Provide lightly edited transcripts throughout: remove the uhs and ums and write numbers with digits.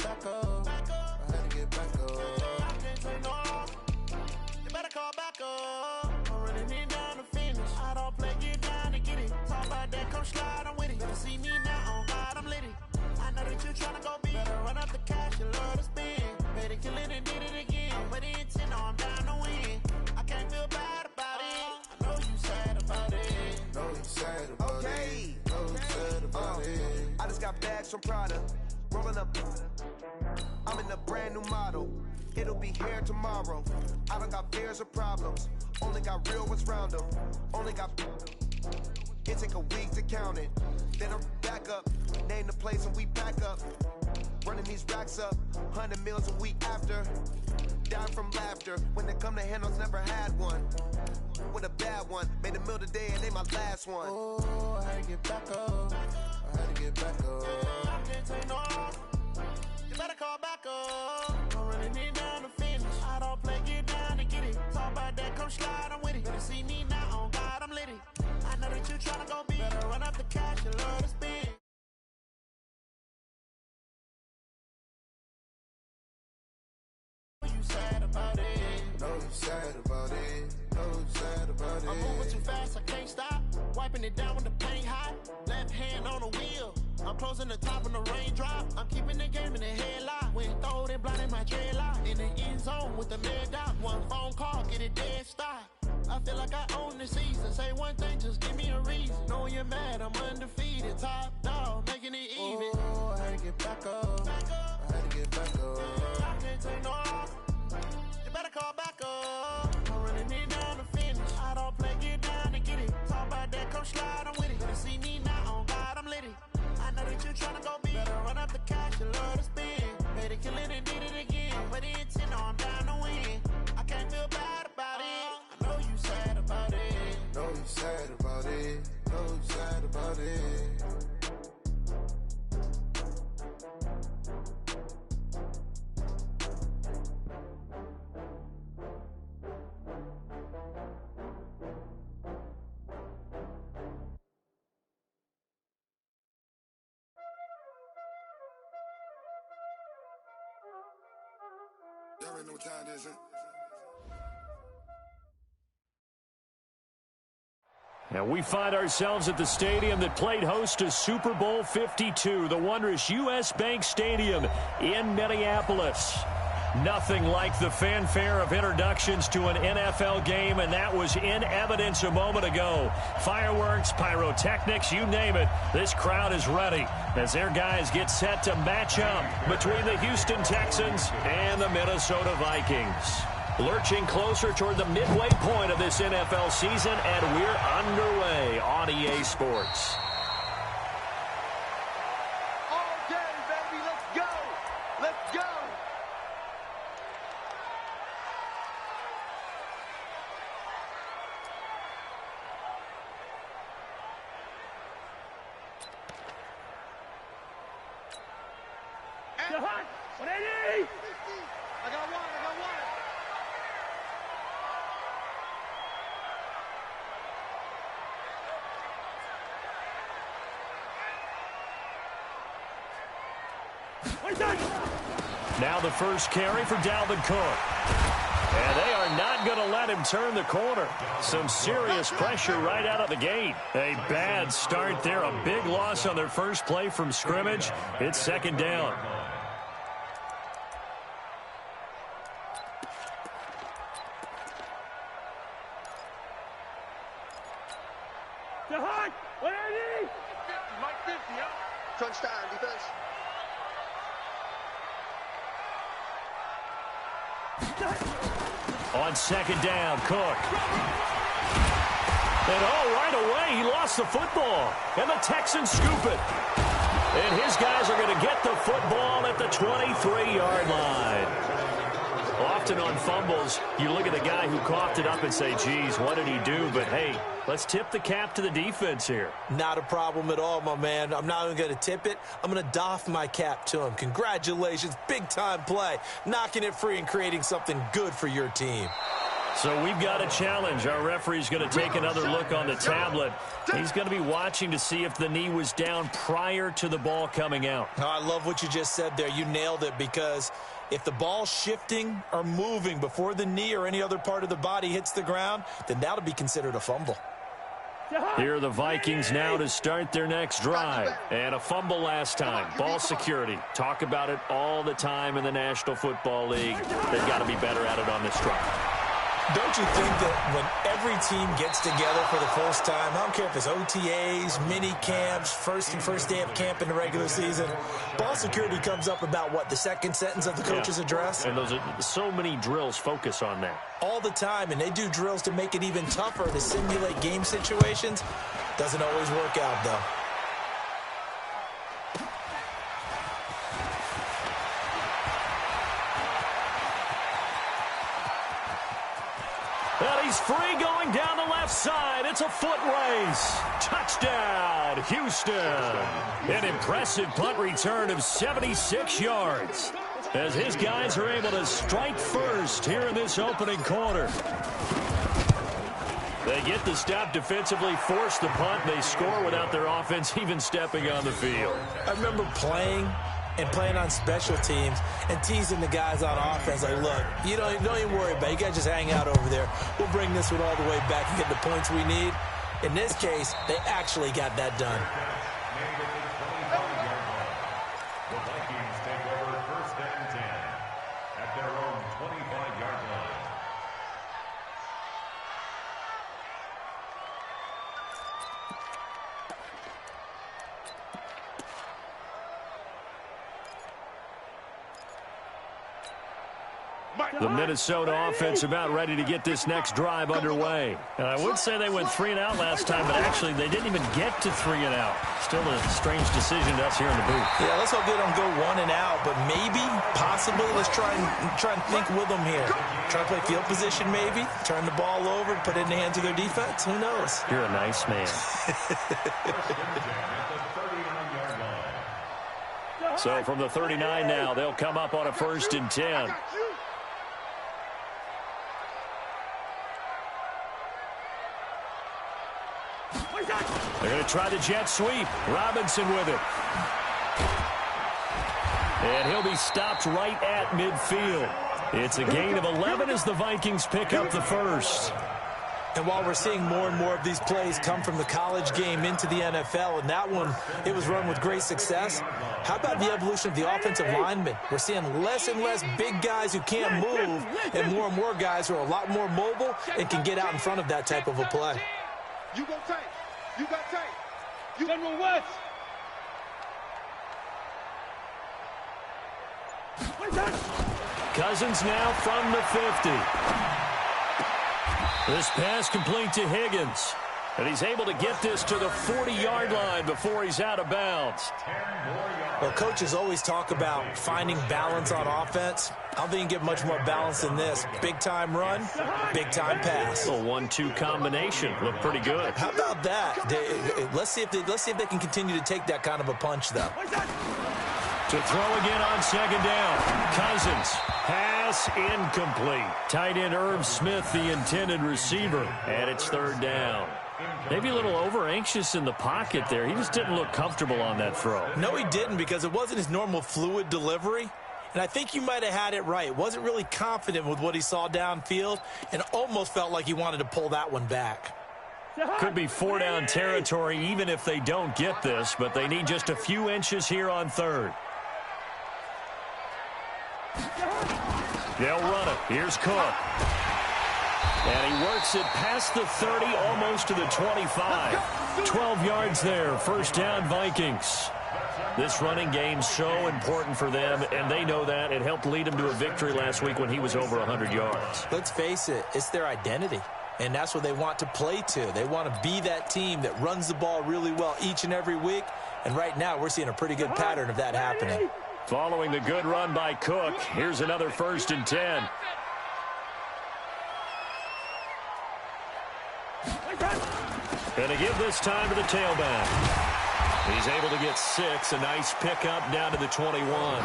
back up. I had to get back up. I can't take no loss. You better call back up. I'm running it down to finish. I don't play, get down to get it. Talk about that, come slide, I'm with it. Better see me now, on God, I'm litty. I know that you tryna go big. Better run up the cash, you love to spend. Better kill it and did it again. I'm with the intent, no, I'm down to win. I can't feel bad about it. I know you sad about it. Know you sad about it. Know you sad about it. I just got bags from Prada. Rolling up. I'm in a brand new model. It'll be here tomorrow. I don't got fears or problems. Only got real ones round them. Only got. It take a week to count it. Then I'm back up. Name the place and we pack up. Running these racks up. 100 meals a week after. Down from laughter. When they come to handles, never had one. With a bad one. Made a meal today and they my last one. Oh, I had to get back up. I had to get back up. I can't take no loss. You better call back up. I'm running it down to finish. I don't play, get down to get it. Talk about that, come slide, I'm with it. Better see me now, on God, I'm litty. I know that you tryna go big. Better run up the cash, you love to spend. You sad about it. Know you sad about it. Know you sad about it. I'm moving too fast, I can't stop. Wiping it down when the paint hot. Left hand on the wheel. I'm closing the top when the raindrop. I'm keeping the game in the headlock. When throwed and blinding my dreadlock. In the end zone with the mad dot. One phone call, get it dead stop. I feel like I own the season. Say one thing, just give me a reason. Knowing you're mad, I'm undefeated. Top dog, making it even. Oh, I had to get back up. I had to get back up. I can't take no loss. You better call back up. I'm running it down to finish. I don't play, get down to get it. Talk about that, come slide, I'm with it. Better see me now, on God, I'm litty. I know that you tryna go big. Better run up the cash, you love to spend. Better kill it and did it again. I'm with the intent, no, I'm down to win. I can't feel bad about it. I know you sad about it. Know you sad about it. Know you sad about it. Y'all already know what time it is, huh? And we find ourselves at the stadium that played host to Super Bowl 52, the wondrous U.S. Bank Stadium in Minneapolis. Nothing like the fanfare of introductions to an NFL game, and that was in evidence a moment ago. Fireworks, pyrotechnics, you name it. This crowd is ready as their guys get set to match up between the Houston Texans and the Minnesota Vikings. Lurching closer toward the midway point of this NFL season, and we're underway on EA Sports. All day, baby. Let's go. Let's go. I got one. Now the first carry for Dalvin Cook. And they are not going to let him turn the corner. Some serious pressure right out of the gate. A bad start there. A big loss on their first play from scrimmage. It's second down. Touchdown, defense. On second down, Cook. And right away, he lost the football. And the Texans scoop it. And his guys are going to get the football at the 23-yard line. Often on fumbles, you look at the guy who coughed it up and say, geez, what did he do? But, hey, let's tip the cap to the defense here. Not a problem at all, my man. I'm not even going to tip it. I'm going to doff my cap to him. Congratulations. Big-time play. Knocking it free and creating something good for your team. So we've got a challenge. Our referee's going to take another look on the tablet. He's going to be watching to see if the knee was down prior to the ball coming out. Oh, I love what you just said there. You nailed it, because if the ball's shifting or moving before the knee or any other part of the body hits the ground, then that'll be considered a fumble. Here are the Vikings now to start their next drive. And a fumble last time. Ball security. Talk about it all the time in the National Football League. They've got to be better at it on this drive. Don't you think that when every team gets together for the first time, I don't care if it's OTAs, mini camps, first day of camp in the regular season, ball security comes up about, what, the second sentence of the coach's address? And those are so many drills focus on that. All the time, and they do drills to make it even tougher to simulate game situations. Doesn't always work out, though. And he's free going down the left side. It's a foot race. Touchdown, Houston. An impressive punt return of 76 yards as his guys are able to strike first here in this opening quarter. They get the stop defensively, force the punt. They score without their offense even stepping on the field. I remember playing on special teams and teasing the guys on offense like, look, don't even worry about it. You guys just hang out over there. We'll bring this one all the way back and get the points we need. In this case, they actually got that done. The Vikings take over 1st and 10 at their own 25-yard line. The Minnesota offense about ready to get this next drive underway. And I would say they went 3-and-out last time, but actually they didn't even get to 3-and-out. Still a strange decision to us here in the booth. Yeah, let's hope they don't go 1-and-out, but maybe, possibly, let's try and think with them here. Try to play field position maybe, turn the ball over, put it in the hands of their defense. Who knows? You're a nice man. So from the 39 now, they'll come up on a 1st and 10. They're going to try the jet sweep. Robinson with it. And he'll be stopped right at midfield. It's a gain of 11 as the Vikings pick up the first. And while we're seeing more and more of these plays come from the college game into the NFL, and that one, it was run with great success, how about the evolution of the offensive linemen? We're seeing less and less big guys who can't move and more guys who are a lot more mobile and can get out in front of that type of a play. You go tight. You got tight. You got roll west. Cousins now from the 50. This pass complete to Higgins. And he's able to get this to the 40-yard line before he's out of bounds. Well, coaches always talk about finding balance on offense. I don't think you can get much more balance than this. Big-time run, big-time pass. A 1-2 combination. Looked pretty good. How about that? Let's see if they can continue to take that kind of a punch, though. To throw again on 2nd down. Cousins. Pass incomplete. Tight end Irv Smith, the intended receiver. And it's 3rd down. Maybe a little over-anxious in the pocket there. He just didn't look comfortable on that throw. No, he didn't, because it wasn't his normal fluid delivery. And I think you might have had it right. Wasn't really confident with what he saw downfield and almost felt like he wanted to pull that one back. Could be 4-down territory even if they don't get this, but they need just a few inches here on 3rd. They'll run it. Here's Cook. And he works it past the 30, almost to the 25. 12 yards there. 1st down, Vikings. This running game's so important for them, and they know that. It helped lead them to a victory last week when he was over 100 yards. Let's face it, it's their identity, and that's what they want to play to. They want to be that team that runs the ball really well each and every week, and right now we're seeing a pretty good pattern of that happening. Following the good run by Cook, here's another 1st and 10. And to give this time to the tailback. He's able to get 6. A nice pickup down to the 21.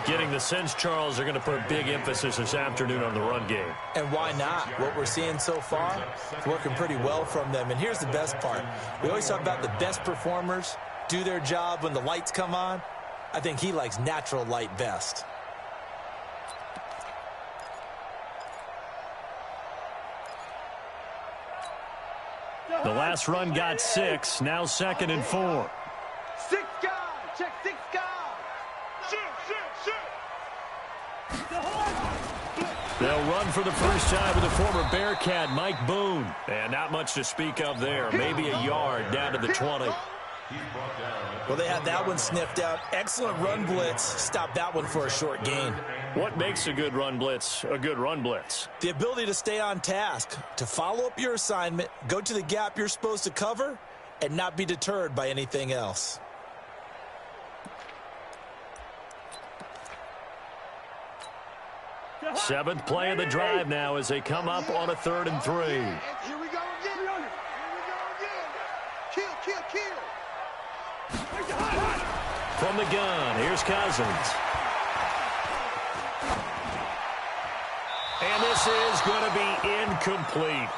Getting the sense, Charles, they're going to put a big emphasis this afternoon on the run game. And why not? What we're seeing so far is working pretty well from them. And here's the best part. We always talk about the best performers do their job when the lights come on. I think he likes natural light best. The last run got 6. Now 2nd and 4. 6 guys. Check 6 guys. They'll run for the first time with the former Bearcat, Mike Boone. And not much to speak of there. Maybe a yard down to the 20. Well, they had that one sniffed out. Excellent run blitz. Stopped that one for a short gain. What makes a good run blitz a good run blitz? The ability to stay on task, to follow up your assignment, go to the gap you're supposed to cover, and not be deterred by anything else. Seventh play of the drive now as they come up on a 3rd and 3. Here we go again. Here we go again. Kill. From the gun, here's Cousins. And this is going to be incomplete.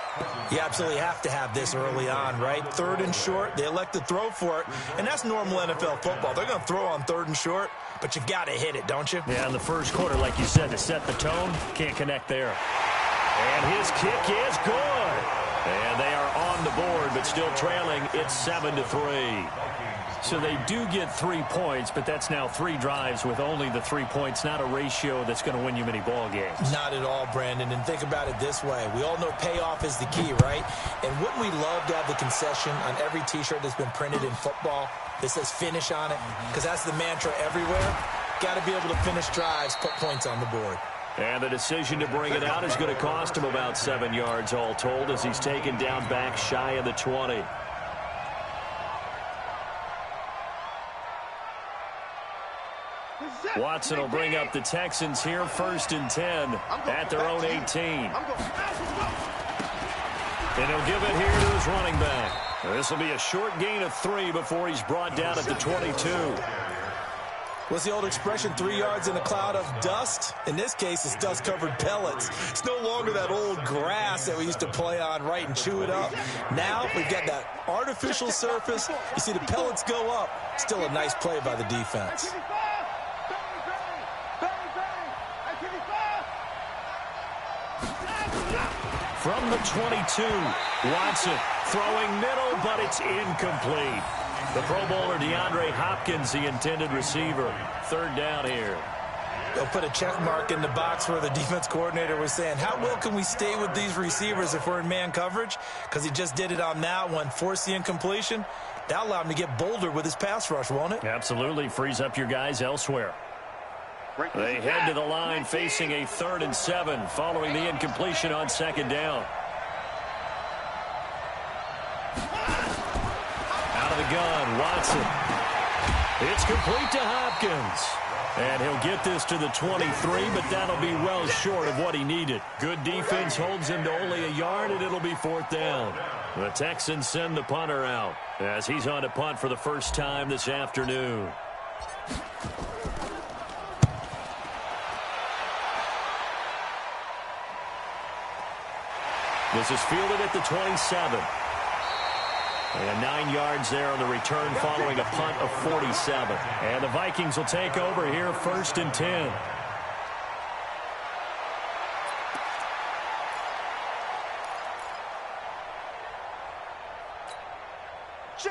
You absolutely have to have this early on, right? 3rd and short, they elect to throw for it, and that's normal NFL football. They're going to throw on 3rd and short, but you got to hit it, don't you? Yeah, in the first quarter, like you said, to set the tone, can't connect there. And his kick is good. And they are on the board, but still trailing. It's 7-3. So they do get 3 points, but that's now 3 drives with only the 3 points, not a ratio that's going to win you many ball games. Not at all, Brandon. And think about it this way. We all know payoff is the key, right? And wouldn't we love to have the concession on every T-shirt that's been printed in football that says finish on it? Because that's the mantra everywhere. Got to be able to finish drives, put points on the board. And the decision to bring it out is going to cost him about 7 yards all told as he's taken down back shy of the 20. Watson will bring up the Texans here 1st and 10 at their own 18. And he'll give it here to his running back. This will be a short gain of 3 before he's brought down at the 22. What's the old expression, 3 yards in a cloud of dust? In this case, it's dust-covered pellets. It's no longer that old grass that we used to play on, right, and chew it up. Now we've got that artificial surface. You see the pellets go up. Still a nice play by the defense. From the 22, Watson throwing middle, but it's incomplete. The Pro Bowler DeAndre Hopkins, the intended receiver. 3rd down here. They'll put a check mark in the box where the defense coordinator was saying, how well can we stay with these receivers if we're in man coverage? Because he just did it on that one, forced the incompletion. That allowed him to get bolder with his pass rush, won't it? Absolutely. Frees up your guys elsewhere. They head to the line facing a 3rd and 7 following the incompletion on 2nd down. Out of the gun, Watson. It's complete to Hopkins. And he'll get this to the 23, but that'll be well short of what he needed. Good defense holds him to only a yard, and it'll be 4th down. The Texans send the punter out as he's on to punt for the first time this afternoon. This is fielded at the 27. And 9 yards there on the return following a punt of 47. And the Vikings will take over here 1st and 10.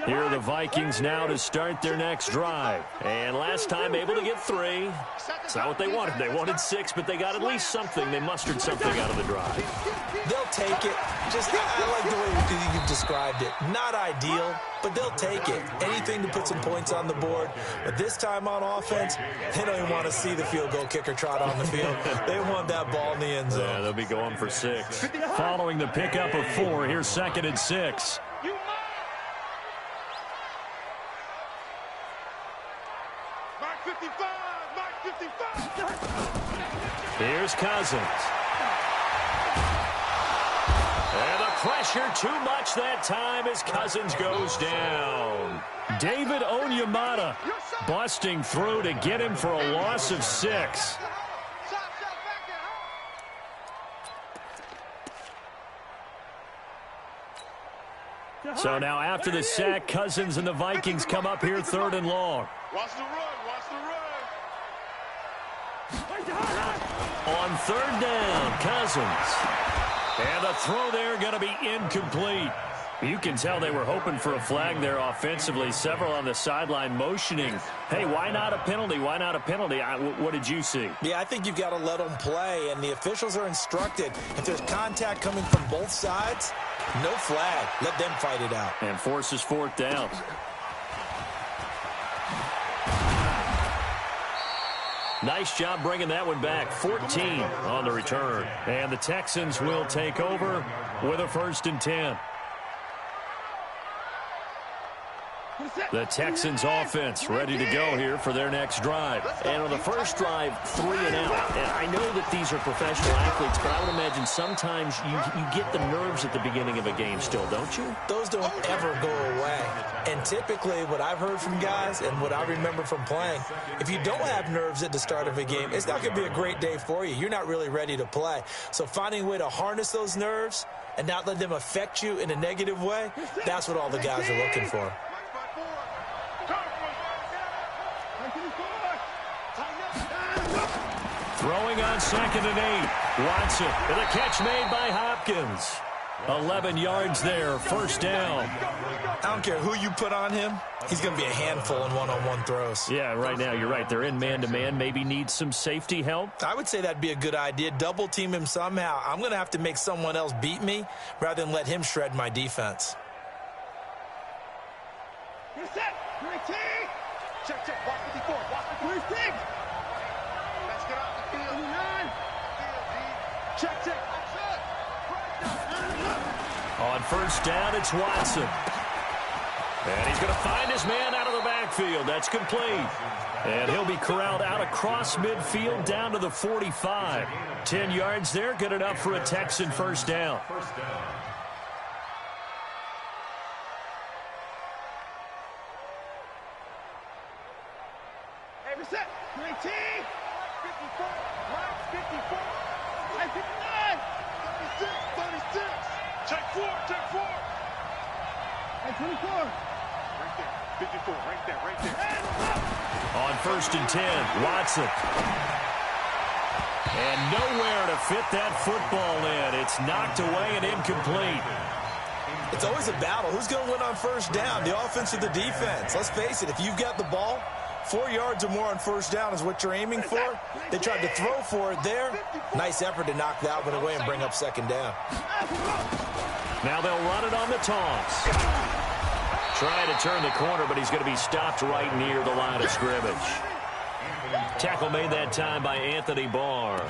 Here are the Vikings now to start their next drive. And last time able to get 3. It's not what they wanted. They wanted 6, but they got at least something. They mustered something out of the drive. They'll take it. I like the way you've described it. Not ideal, but they'll take it. Anything to put some points on the board. But this time on offense, they don't even want to see the field goal kicker trot on the field. They want that ball in the end zone. Yeah, they'll be going for 6. Following the pickup of 4, here's 2nd and 6. Here's Cousins. And the pressure too much that time as Cousins goes down. David Onyemata busting through to get him for a loss of 6. So now after the sack, Cousins and the Vikings come up here 3rd and long. Watch the run. Watch the run. On 3rd down, Cousins. And the throw there going to be incomplete. You can tell they were hoping for a flag there offensively. Several on the sideline motioning. Hey, why not a penalty? Why not a penalty? What did you see? Yeah, I think you've got to let them play, and the officials are instructed. If there's contact coming from both sides, no flag. Let them fight it out. And forces 4th down. Nice job bringing that one back. 14 on the return. And the Texans will take over with a 1st and 10. The Texans offense ready to go here for their next drive. And on the first drive, 3 and out. And I know that these are professional athletes, but I would imagine sometimes you get the nerves at the beginning of a game still, don't you? Those don't ever go away. And typically what I've heard from guys and what I remember from playing, if you don't have nerves at the start of a game, it's not going to be a great day for you. You're not really ready to play. So finding a way to harness those nerves and not let them affect you in a negative way, that's what all the guys are looking for. Throwing on 2nd and 8. Watson with a catch made by Hopkins. 11 yards there, 1st down. I don't care who you put on him. He's going to be a handful in one-on-one throws. Yeah, right now you're right. They're in man-to-man. Maybe need some safety help. I would say that'd be a good idea. Double team him somehow. I'm going to have to make someone else beat me rather than let him shred my defense. You're set. 19. Check. Walk 54. Walk 56. Let's get out the field. 29. Check. On 1st down, it's Watson. And he's going to find his man out of the backfield. That's complete. And he'll be corralled out across midfield down to the 45. 10 yards there, good enough for a Texan 1st down. Hey, reset. 19. 54. Right, 54. Right, 59. 36. Check 4. Right, 24. Right there. 54. Right there. On 1st and 10, Watson. And nowhere to fit that football in. It's knocked away and incomplete. It's always a battle. Who's going to win on 1st down, the offense or the defense? Let's face it, if you've got the ball, 4 yards or more on 1st down is what you're aiming for. They tried to throw for it there. Nice effort to knock that one away and bring up 2nd down. Now they'll run it on the toss. Trying to turn the corner, but he's going to be stopped right near the line of scrimmage. Tackle made that time by Anthony Barr.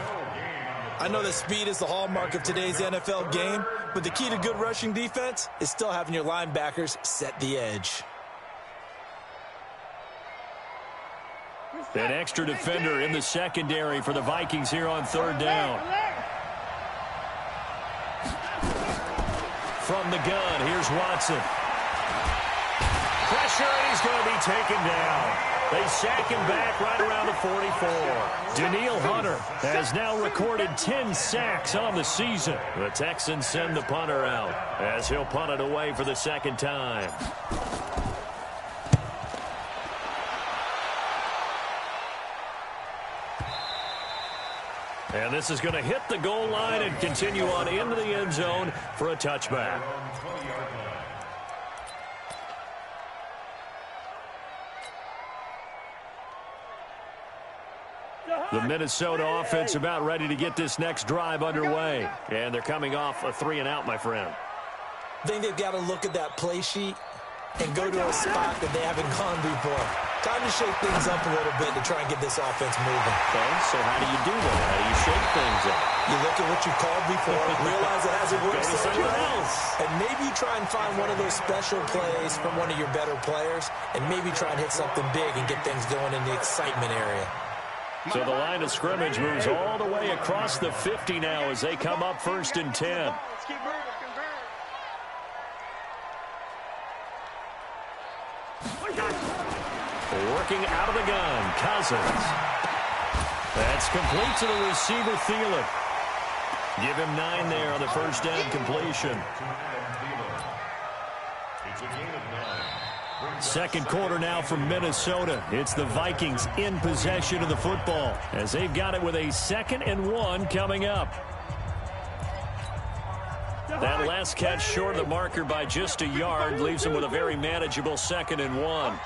I know that speed is the hallmark of today's NFL game, but the key to good rushing defense is still having your linebackers set the edge. An extra defender in the secondary for the Vikings here on 3rd down. From the gun, here's Watson. Pressure, and he's going to be taken down. They sack him back right around the 44. Danielle Hunter has now recorded 10 sacks on the season. The Texans send the punter out as he'll punt it away for the 2nd time. And this is going to hit the goal line and continue on into the end zone for a touchback. The Minnesota offense about ready to get this next drive underway. And they're coming off a 3 and out, my friend. I think they've got to look at that play sheet and go to a spot that they haven't gone before. Time to shake things up a little bit to try and get this offense moving. Okay, so how do you do that? How do you shake things up? You look at what you called before, realize it hasn't worked Go to something else. and maybe you try and find one of those special plays from one of your better players, and maybe try and hit something big and get things going in the excitement area. So the line of scrimmage moves all the way across the 50 now as they come up 1st and 10. Let's keep moving. Working out of the gun, Cousins. That's complete to the receiver, Thielen. Give him 9 there on the first down completion. Second quarter now from Minnesota. It's the Vikings in possession of the football as they've got it with a 2nd and 1 coming up. That last catch short of the marker by just a yard leaves him with a very manageable 2nd and 1.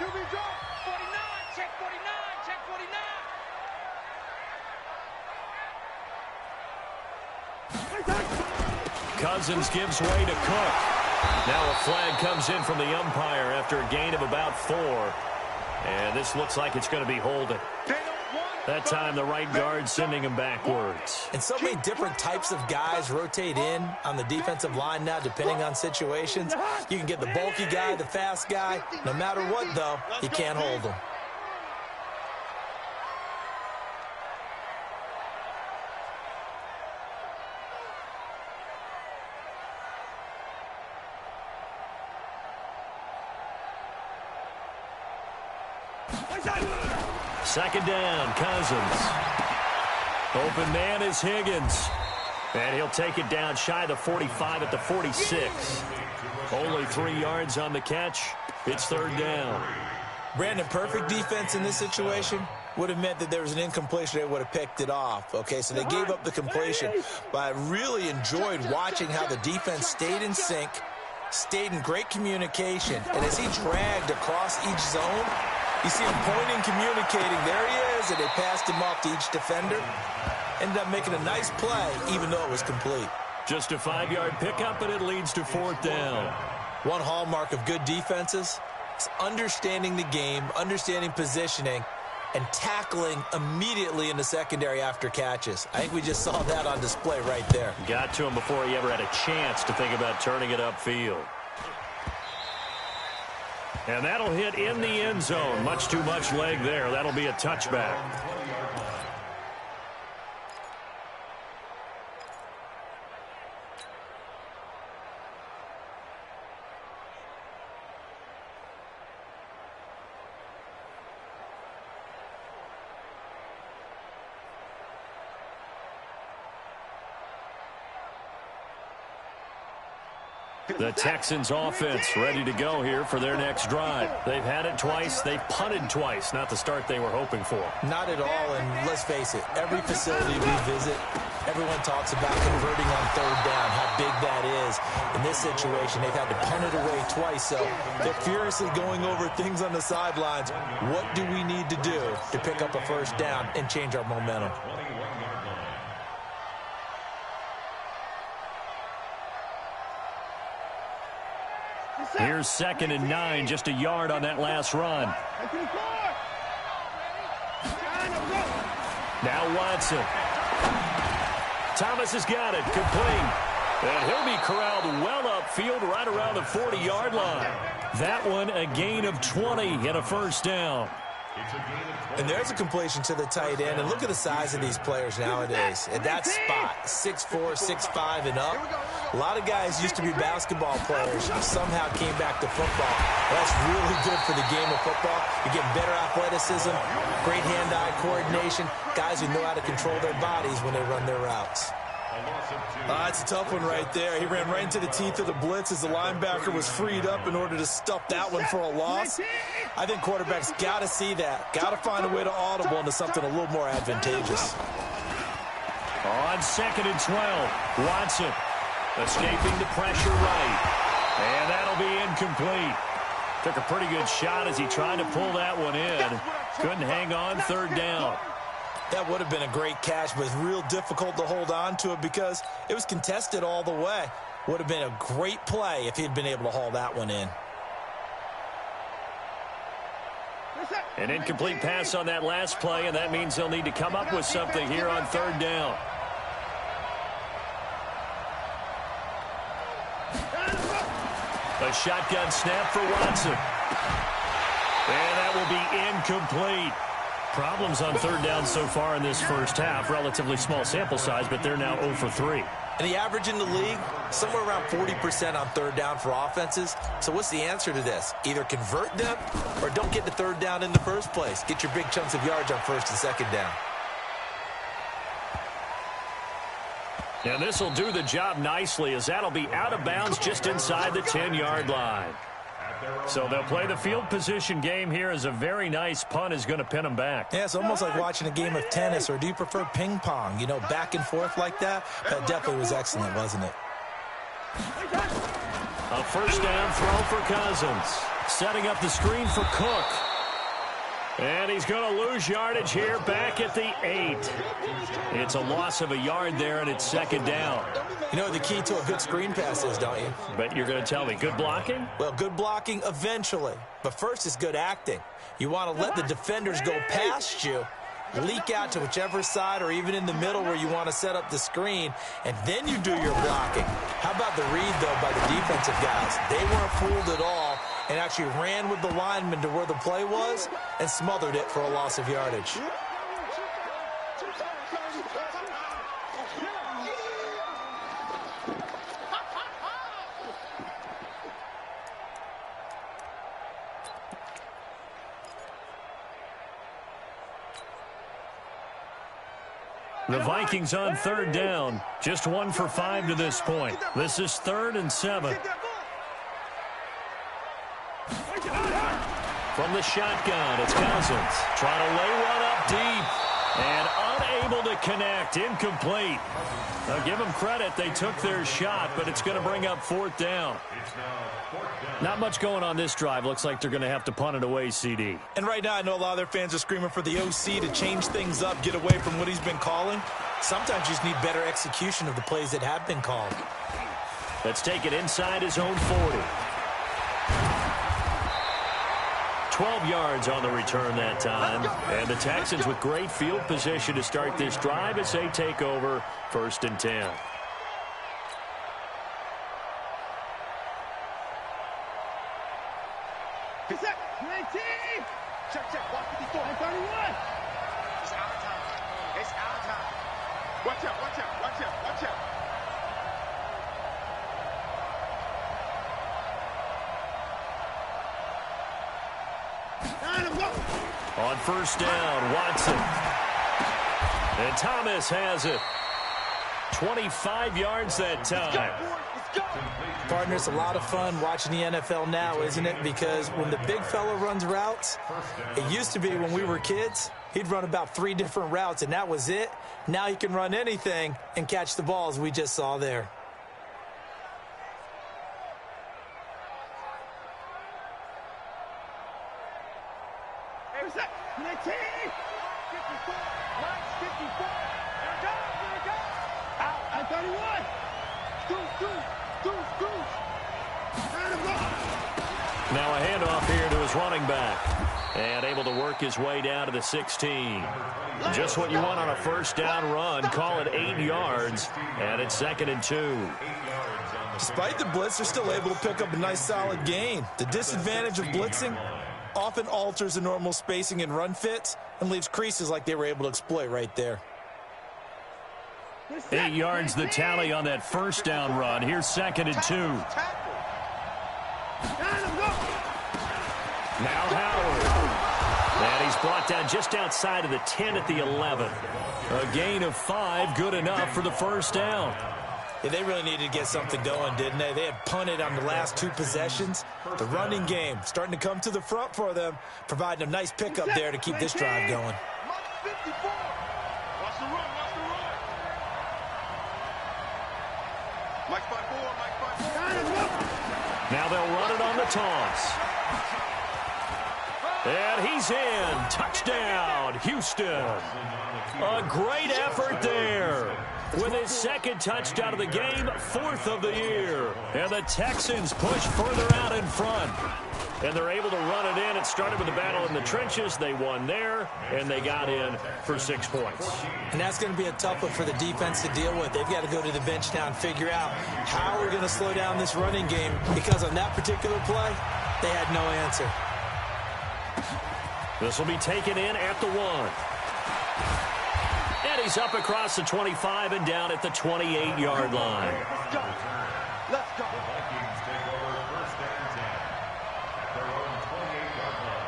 Cousins gives way to Cook. Now a flag comes in from the umpire after a gain of about 4. And this looks like it's going to be holding. That time the right guard sending him backwards. And so many different types of guys rotate in on the defensive line now depending on situations. You can get the bulky guy, the fast guy. No matter what, though, you can't hold them. Second down, Cousins. Open man is Higgins. And he'll take it down shy of the 45 at the 46. Only 3 yards on the catch. It's 3rd down. Brandon, perfect defense in this situation would have meant that there was an incompletion. They would have picked it off. Okay, so they gave up the completion. But I really enjoyed watching how the defense stayed in sync, stayed in great communication. And as he dragged across each zone, you see him pointing, communicating. There he is, and they passed him off to each defender. Ended up making a nice play, even though it was complete. Just a 5-yard pickup, and it leads to 4th down. One hallmark of good defenses is understanding the game, understanding positioning, and tackling immediately in the secondary after catches. I think we just saw that on display right there. Got to him before he ever had a chance to think about turning it upfield. And that'll hit in the end zone. Much too much leg there. That'll be a touchback. The Texans offense ready to go here for their next drive. They've had it twice. They've punted twice. Not the start they were hoping for. Not at all, and let's face it, every facility we visit, everyone talks about converting on 3rd down, how big that is. In this situation, they've had to punt it away twice, so they're furiously going over things on the sidelines. What do we need to do to pick up a 1st down and change our momentum? Here's 2nd and 9, just a yard on that last run. Now Watson. Thomas has got it, complete. And he'll be corralled well upfield right around the 40-yard line. That one a gain of 20 and a 1st down. And there's a completion to the tight end. And look at the size of these players nowadays. At that spot, 6'4", 6'5", and up. A lot of guys used to be basketball players who somehow came back to football. That's really good for the game of football. You get better athleticism, great hand-eye coordination, guys who know how to control their bodies when they run their routes. That's a tough one right there. He ran right into the teeth of the blitz as the linebacker was freed up in order to stuff that one for a loss. I think quarterbacks got to see that. Got to find a way to audible into something a little more advantageous. On 2nd and 12, Watson escaping the pressure right. And that'll be incomplete. Took a pretty good shot as he tried to pull that one in. Couldn't hang on 3rd down. That would have been a great catch, but it's real difficult to hold on to it because it was contested all the way. Would have been a great play if he'd been able to haul that one in. An incomplete pass on that last play, and that means they'll need to come up with something here on 3rd down. A shotgun snap for Watson. And that will be incomplete. Problems on 3rd down so far in this first half. Relatively small sample size, but they're now 0 for 3. And the average in the league, somewhere around 40% on third down for offenses. So what's the answer to this? Either convert them or don't get the third down in the first place. Get your big chunks of yards on first and second down. And this will do the job nicely, as that'll be out of bounds just inside the 10-yard line. So they'll play the field position game here, as a very nice punt is going to pin them back. Yeah, it's almost like watching a game of tennis, or do you prefer ping pong? You know, back and forth like that? That definitely was excellent, wasn't it? A first down throw for Cousins. Setting up the screen for Cook. And he's going to lose yardage here back at the 8. It's a loss of a yard there, and it's second down. You know what the key to a good screen pass is, don't you? But you're going to tell me, good blocking? Well, good blocking eventually. But first is good acting. You want to let the defenders go past you, leak out to whichever side or even in the middle where you want to set up the screen, and then you do your blocking. How about the read, though, by the defensive guys? They weren't fooled at all and actually ran with the lineman to where the play was and smothered it for a loss of yardage. The Vikings on third down. Just 1 for 5 to this point. This is 3rd and 7. From the shotgun, it's Cousins. Trying to lay one up deep. And unable to connect. Incomplete. Now give them credit. They took their shot, but it's going to bring up 4th down. Not much going on this drive. Looks like they're going to have to punt it away, CD. And right now, I know a lot of their fans are screaming for the OC to change things up, get away from what he's been calling. Sometimes you just need better execution of the plays that have been called. Let's take it inside his own 40. 12 yards on the return that time. And the Texans with great field position to start this drive as they take over 1st and 10. Check, 154. 31. It's out of time. It's out of time. Watch out. On first down, Watson. And Thomas has it. 25 yards that time. Partner, it's a lot of fun watching the NFL now, isn't it? Because when the big fella runs routes, it used to be when we were kids, he'd run about 3 different routes, and that was it. Now he can run anything and catch the balls we just saw there. Now a handoff here to his running back. And able to work his way down to the 16. Just what you want on a first down run. Call it 8 yards. And it's 2nd and 2. Despite the blitz, they're still able to pick up a nice solid gain. The disadvantage of blitzing often alters the normal spacing and run fits and leaves creases like they were able to exploit right there. 8 yards the tally on that first down run. Here's 2nd and 2. Now Howard. And he's brought down just outside of the 10 at the 11. A gain of 5, good enough for the first down. Yeah, they really needed to get something going, didn't they? They had punted on the last 2 possessions. The running game starting to come to the front for them, providing a nice pickup there to keep this drive going. Now they'll run it on the toss. And he's in. Touchdown, Houston. A great effort there. With his 2nd touchdown of the game, 4th of the year. And the Texans push further out in front. And they're able to run it in. It started with a battle in the trenches. They won there, and they got in for 6 points. And that's going to be a tough one for the defense to deal with. They've got to go to the bench now and figure out how we're going to slow down this running game, because on that particular play, they had no answer. This will be taken in at the 1. And he's up across the 25 and down at the 28-yard line. Let's go. Let's go. The Vikings take over first and 10 at their own 28-yard line.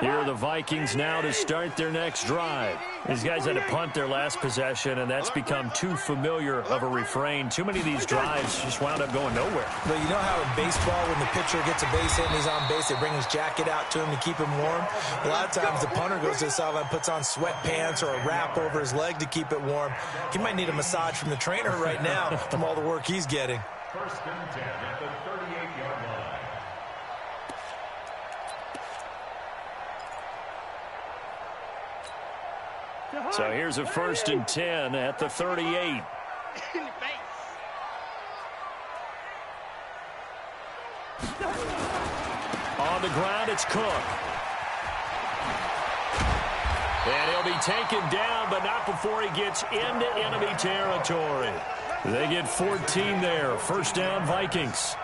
Here are the Vikings now to start their next drive. These guys had to punt their last possession, and that's become too familiar of a refrain. Too many of these drives just wound up going nowhere. But you know how in baseball, when the pitcher gets a base hit and he's on base, they bring his jacket out to him to keep him warm? A lot of times the punter goes to the sideline, puts on sweatpants or a wrap over his leg to keep it warm. He might need a massage from the trainer right now from all the work he's getting. First and 10 at the 38-yard line. So here's a first and 10 at the 38. On the ground, it's Cook. And he'll be taken down, but not before he gets into enemy territory. They get 14 there. First down, Vikings.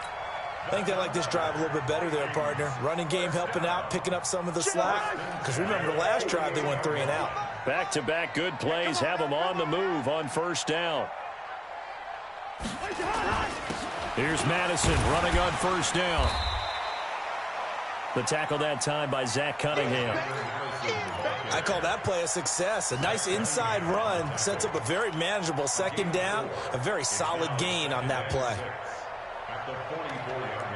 I think they like this drive a little bit better there, partner. Running game helping out, picking up some of the slack. Because remember, the last drive they went 3 and out. Back-to-back good plays have them on the move on first down. Here's Madison running on first down. The tackle that time by Zach Cunningham. I call that play a success. A nice inside run sets up a very manageable second down. A very solid gain on that play. At the 44-yard line.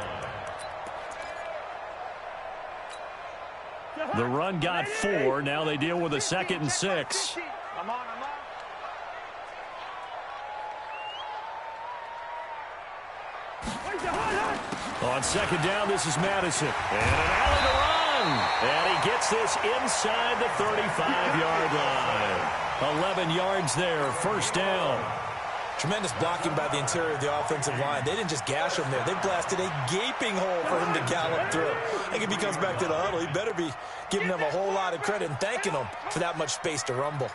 The run got 4. Now they deal with a 2nd and 6. I'm on. On second down, this is Madison. And an alley to run. And he gets this inside the 35-yard line. 11 yards there, first down. Tremendous blocking by the interior of the offensive line. They didn't just gash him there. They blasted a gaping hole for him to gallop through. I think if he comes back to the huddle, he better be giving them a whole lot of credit and thanking them for that much space to rumble.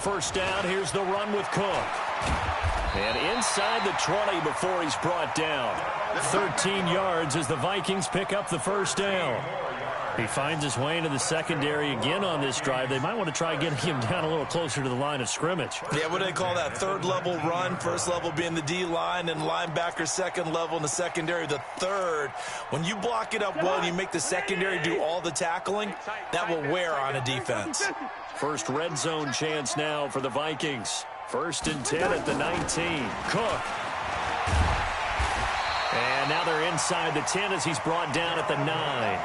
First down, here's the run with Cook. And inside the 20 before he's brought down. 13 yards as the Vikings pick up the first down. He finds his way into the secondary again on this drive. They might want to try getting him down a little closer to the line of scrimmage. Yeah, what do they call that? Third level run. First level being the D-line and linebacker. Second level in the secondary, the third. When you block it up well and you make the secondary do all the tackling, that will wear on a defense. First red zone chance now for the Vikings. First and 10 at the 19. Cook. And now they're inside the 10 as he's brought down at the 9.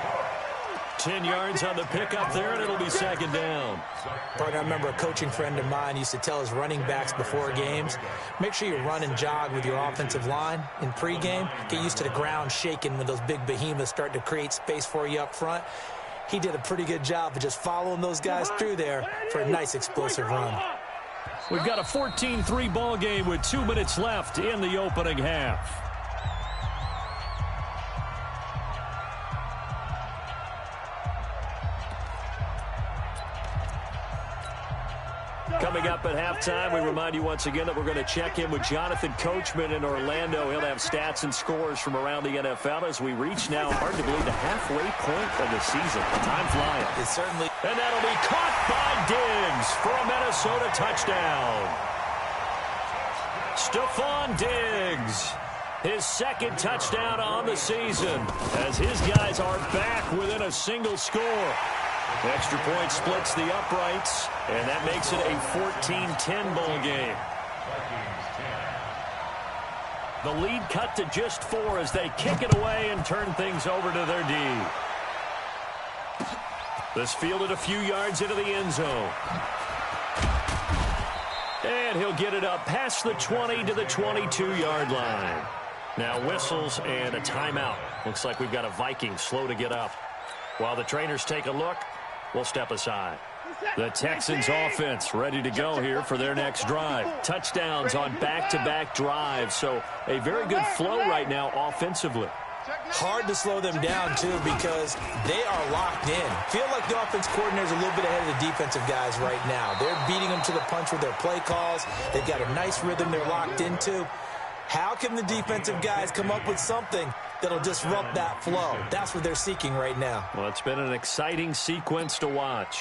10 yards on the pickup there, and it'll be second down. Partner, I remember a coaching friend of mine used to tell his running backs before games, make sure you run and jog with your offensive line in pregame. Get used to the ground shaking when those big behemoths start to create space for you up front. He did a pretty good job of just following those guys through there for a nice explosive run. We've got a 14-3 ball game with 2 minutes left in the opening half. Coming up at halftime, we remind you once again that we're going to check in with Jonathan Coachman in Orlando. He'll have stats and scores from around the NFL as we reach now, hard to believe, the halfway point of the season. Time flying. It certainly. And that'll be caught by Diggs for a Minnesota touchdown. Stephon Diggs, his second touchdown on the season as his guys are back within a single score. Extra point splits the uprights, and that makes it a 14-10 ball game. The lead cut to just 4 as they kick it away and turn things over to their D. This fielded a few yards into the end zone. And he'll get it up past the 20 to the 22-yard line. Now whistles and a timeout. Looks like we've got a Viking slow to get up. While the trainers take a look, we'll step aside. The Texans offense ready to go here for their next drive. Touchdowns on back-to-back drives, so a very good flow right now offensively. Hard to slow them down, too, because they are locked in. Feel like the offense coordinator is a little bit ahead of the defensive guys right now. They're beating them to the punch with their play calls. They've got a nice rhythm they're locked into. How can the defensive guys come up with something that'll disrupt that flow? That's what they're seeking right now. Well, it's been an exciting sequence to watch.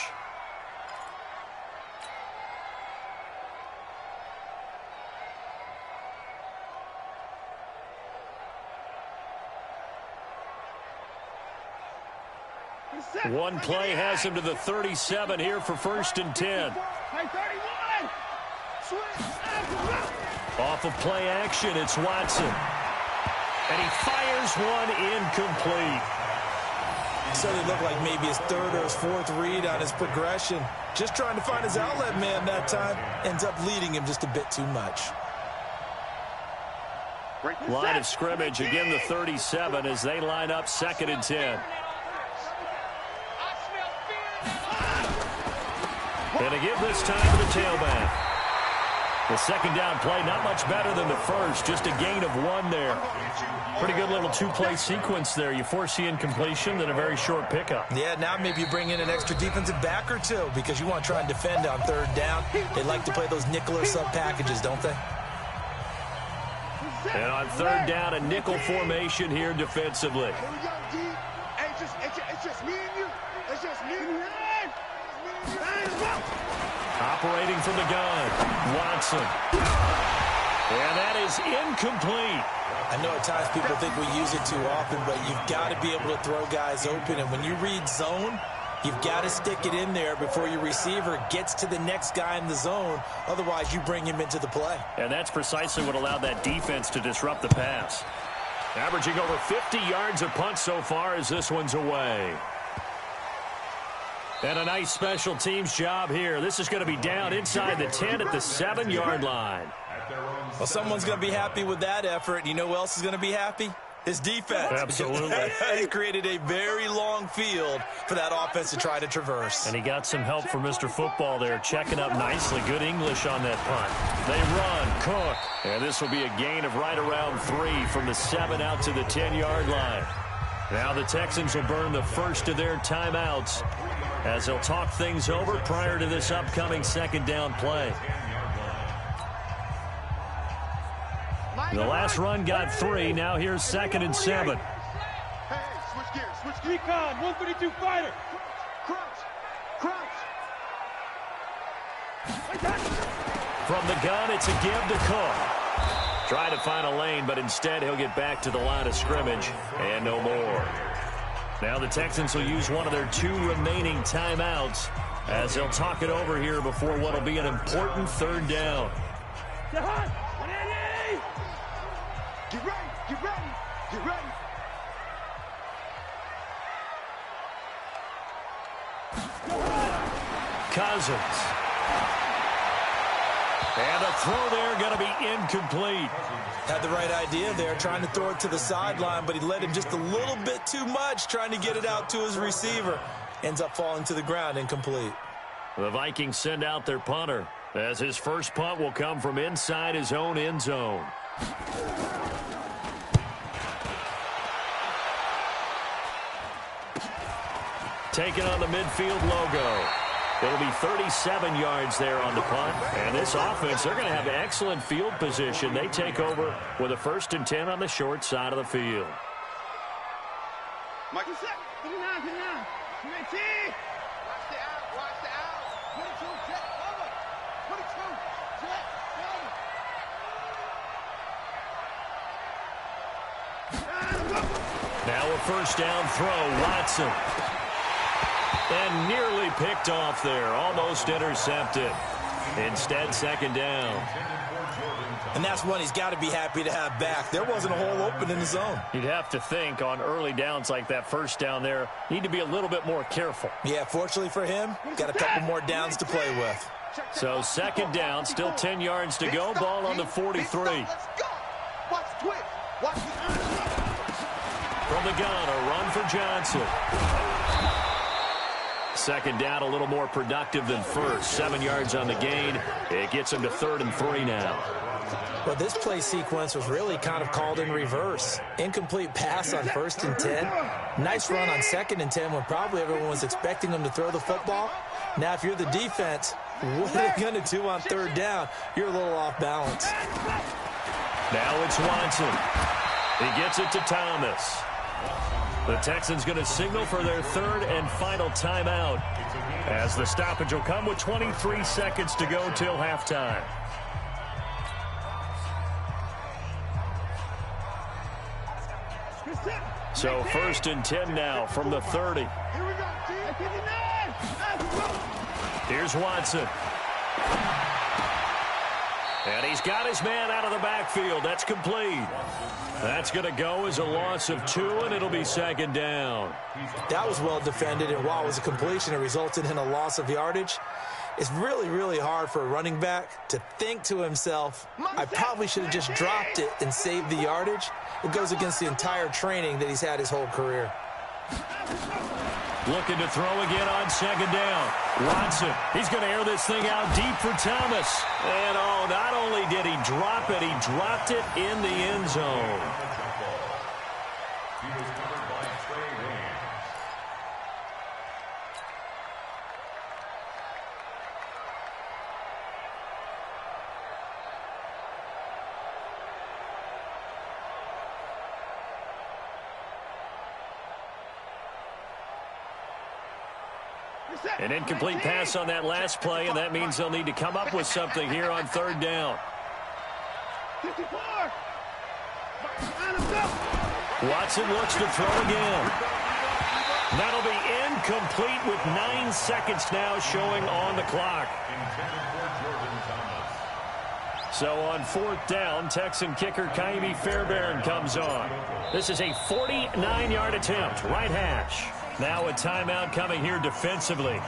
One play has him to the 37 here for 1st and 10. Off of play action, it's Watson. And he fires one incomplete. So they look like maybe his 3rd or his 4th read on his progression. Just trying to find his outlet man that time. Ends up leading him just a bit too much. Line of scrimmage, again the 37 as they line up 2nd and 10. And a give this time to the tailback. The 2nd down play, not much better than the first, just a gain of 1 there. Pretty good little 2-play sequence there. You force the incompletion, then a very short pickup. Yeah, now maybe you bring in an extra defensive back or two because you want to try and defend on 3rd down. They like to play those nickel or sub packages, don't they? And on 3rd down, a nickel formation here defensively. It's just me and you. It's just me and you. Operating from the gun, Watson. And that is incomplete. I know at times people think we use it too often, but you've got to be able to throw guys open. And when you read zone, you've got to stick it in there before your receiver gets to the next guy in the zone. Otherwise, you bring him into the play. And that's precisely what allowed that defense to disrupt the pass. Averaging over 50 yards a punt so far as this one's away. And a nice special teams job here. This is going to be down inside the 10 at the 7-yard line. Well, someone's going to be happy with that effort. You know who else is going to be happy? His defense. Absolutely. He created a very long field for that offense to try to traverse. And he got some help from Mr. Football there, checking up nicely. Good English on that punt. They run, Cook. And this will be a gain of right around 3 from the 7 out to the 10-yard line. Now the Texans will burn the first of their timeouts as they'll talk things over prior to this upcoming 2nd down play. The last run got 3. Now here's 2nd and 7. Hey, switch gears. Recon, 152 fighter. Crouch. From the gun, it's a give to Cook. Trying to find a lane, but instead he'll get back to the line of scrimmage and no more. Now the Texans will use one of their 2 remaining timeouts as they'll talk it over here before what will be an important 3rd down. Get ready. Cousins. And a throw there going to be incomplete. Had the right idea there, trying to throw it to the sideline, but he led him just a little bit too much, trying to get it out to his receiver. Ends up falling to the ground, incomplete. The Vikings send out their punter as his first punt will come from inside his own end zone. Taking on the midfield logo. It'll be 37 yards there on the punt. And this offense, they're going to have excellent field position. They take over with a 1st and 10 on the short side of the field. Mike, you set. Put it down. Watch the out. Put it to jet cover. Now a 1st down throw, Watson. And nearly picked off there, almost intercepted. Instead, 2nd down. And that's one he's got to be happy to have back. There wasn't a hole open in the zone. You'd have to think on early downs like that 1st down there, need to be a little bit more careful. Yeah, fortunately for him, got a couple more downs to play with. So 2nd down, still 10 yards to go, ball on the 43. Let's go. Watch twitch. Watch the From the gun, a run for Johnson. 2nd down, a little more productive than first. 7 yards on the gain. It gets him to 3rd and 3 now. Well, this play sequence was really kind of called in reverse. Incomplete pass on 1st and 10. Nice run on 2nd and 10 when probably everyone was expecting them to throw the football. Now, if you're the defense, what are they going to do on 3rd down? You're a little off balance. Now it's Watson. He gets it to Thomas. The Texans going to signal for their 3rd and final timeout, as the stoppage will come with 23 seconds to go till halftime. So 1st and 10 now from the 30. Here's Watson. And he's got his man out of the backfield. That's complete. That's going to go as a loss of 2, and it'll be 2nd down. That was well defended, and while it was a completion, it resulted in a loss of yardage. It's really, really hard for a running back to think to himself, I probably should have just dropped it and saved the yardage. It goes against the entire training that he's had his whole career. Looking to throw again on 2nd down. Watson, he's going to air this thing out deep for Thomas. And, oh, not only did he drop it, he dropped it in the end zone. An incomplete pass on that last play, and that means they'll need to come up with something here on 3rd down. Watson looks to throw again. That'll be incomplete with 9 seconds now showing on the clock. So on 4th down, Texan kicker Kaimi Fairbairn comes on. This is a 49-yard attempt, right hash. Now a timeout coming here defensively.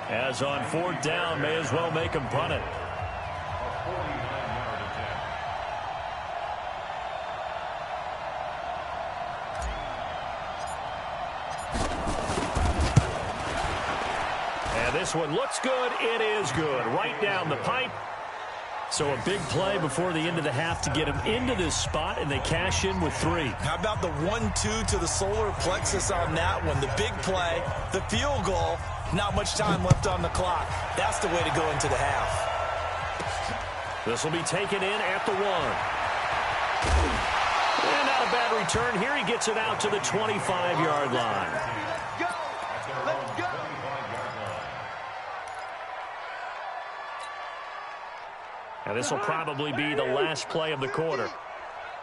As on 4th down, may as well make him punt it. And this one looks good. It is good. Right down the pipe. So a big play before the end of the half to get him into this spot, and they cash in with 3. How about the 1-2 to the solar plexus on that one? The big play, the field goal, not much time left on the clock. That's the way to go into the half. This will be taken in at the 1. And not a bad return here. He gets it out to the 25-yard line. Let's go. And this will probably be the last play of the quarter.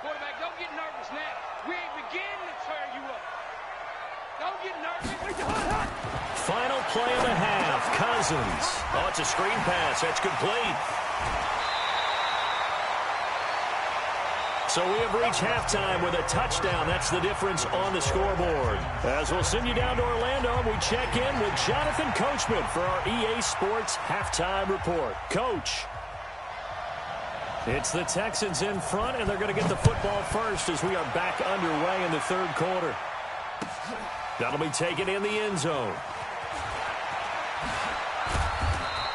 Quarterback, don't get nervous now. We ain't beginning to tear you up. Don't get nervous. Final play of the half. Cousins. Oh, it's a screen pass. That's complete. So we have reached halftime with a touchdown. That's the difference on the scoreboard. As we'll send you down to Orlando, we check in with Jonathan Coachman for our EA Sports Halftime Report. Coach. It's the Texans in front, and they're going to get the football first as we are back underway in the 3rd quarter. That'll be taken in the end zone.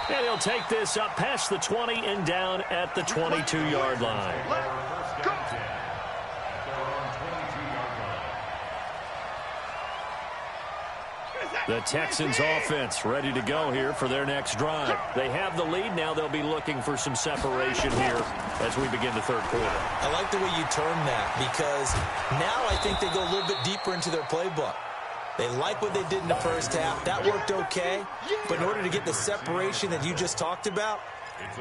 And he'll take this up past the 20 and down at the 22-yard line. The Texans offense ready to go here for their next drive. They have the lead. Now they'll be looking for some separation here as we begin the 3rd quarter. I like the way you term that, because now I think they go a little bit deeper into their playbook. They like what they did in the first half. That worked okay. But in order to get the separation that you just talked about,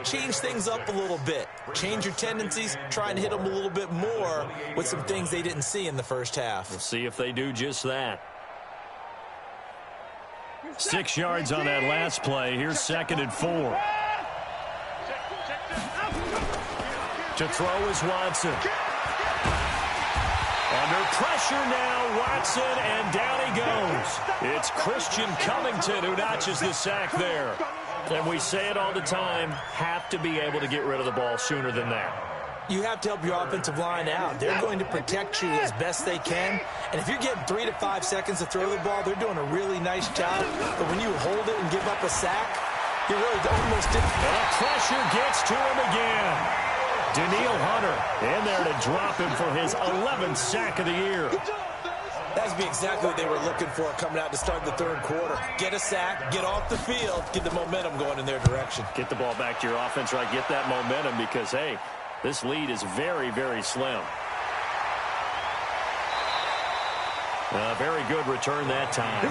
change things up a little bit. Change your tendencies. Try and hit them a little bit more with some things they didn't see in the first half. We'll see if they do just that. 6 yards on that last play. Here's 2nd and 4. To throw is Watson. Under pressure now, Watson, and down he goes. It's Christian Covington who notches the sack there. And we say it all the time, have to be able to get rid of the ball sooner than that. You have to help your offensive line out. They're going to protect you as best they can. And if you're getting 3 to 5 seconds to throw the ball, they're doing a really nice job. But when you hold it and give up a sack, you're really almost different. And the pressure gets to him again. Danielle Hunter in there to drop him for his 11th sack of the year. That's be exactly what they were looking for coming out to start the third quarter. Get a sack, get off the field, get the momentum going in their direction. Get the ball back to your offense, right? Get that momentum because, hey, this lead is very, very slim. Very good return that time.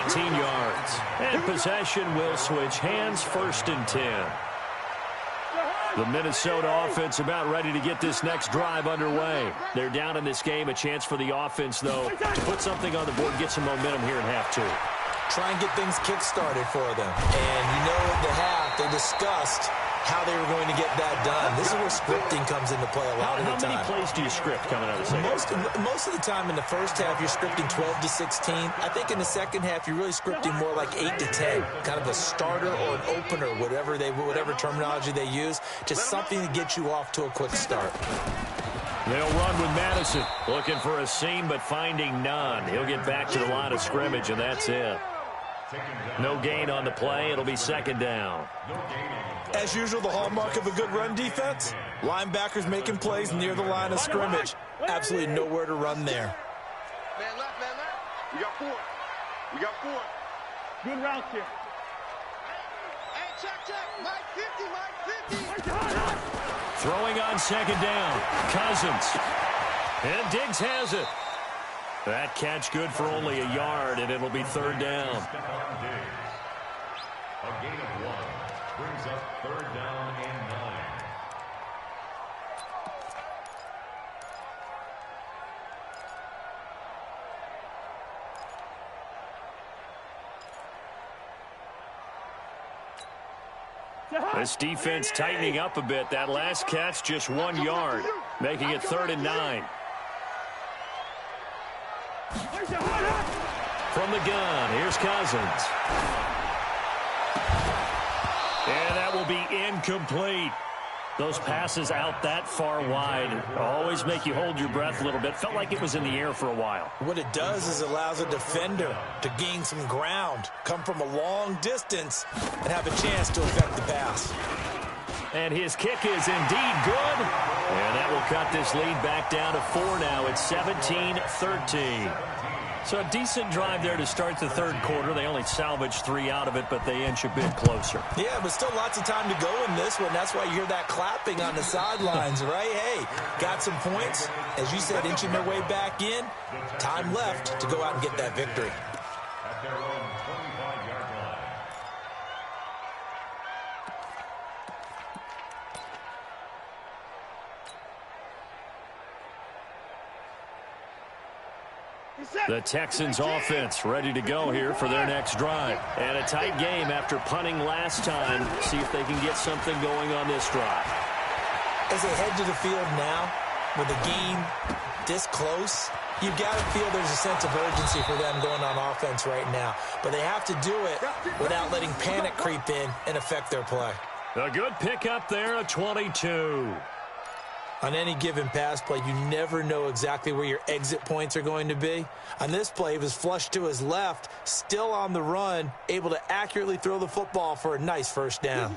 18 yards. And possession will switch hands, 1st and 10. The Minnesota offense about ready to get this next drive underway. They're down in this game. A chance for the offense, though, to put something on the board, get some momentum here in half 2. Try and get things kick-started for them. And you know at the half, they discussed how they were going to get that done. This is where scripting comes into play a lot of the time. How many plays do you script coming out of the second? Most of the time in the first half, you're scripting 12 to 16. I think in the second half, you're really scripting more like 8 to 10. Kind of a starter or an opener, whatever terminology they use. Just something to get you off to a quick start. They'll run with Madison. Looking for a seam, but finding none. He'll get back to the line of scrimmage, and that's it. No gain on the play. It'll be 2nd down. As usual, the hallmark of a good run defense, linebackers making plays near the line of scrimmage. Absolutely nowhere to run there. Man left, man left. We got 4. We got 4. Good route here. Hey, check. Mike 50, Mike 50. Throwing on 2nd down. Cousins. And Diggs has it. That catch good for only a yard, and it'll be 3rd down. A gain of 1 brings up 3rd down and 9. This defense tightening up a bit. That last catch just 1 yard, making it 3rd and 9. From the gun, here's Cousins. And that will be incomplete. Those passes out that far wide always make you hold your breath a little bit. Felt like it was in the air for a while. What it does is it allows a defender to gain some ground, come from a long distance, and have a chance to affect the pass. And his kick is indeed good. And that will cut this lead back down to 4 now. It's 17-13. So a decent drive there to start the third quarter. They only salvaged 3 out of it, but they inch a bit closer. Yeah, but still lots of time to go in this one. That's why you hear that clapping on the sidelines, right? Hey, got some points. As you said, inching their way back in. Time left to go out and get that victory. At their own 25-yard line. The Texans offense ready to go here for their next drive. And a tight game after punting last time. See if they can get something going on this drive. As they head to the field now, with the game this close, you've got to feel there's a sense of urgency for them going on offense right now. But they have to do it without letting panic creep in and affect their play. A good pickup there, a 22. On any given pass play, you never know exactly where your exit points are going to be. On this play, he was flushed to his left, still on the run, able to accurately throw the football for a nice first down.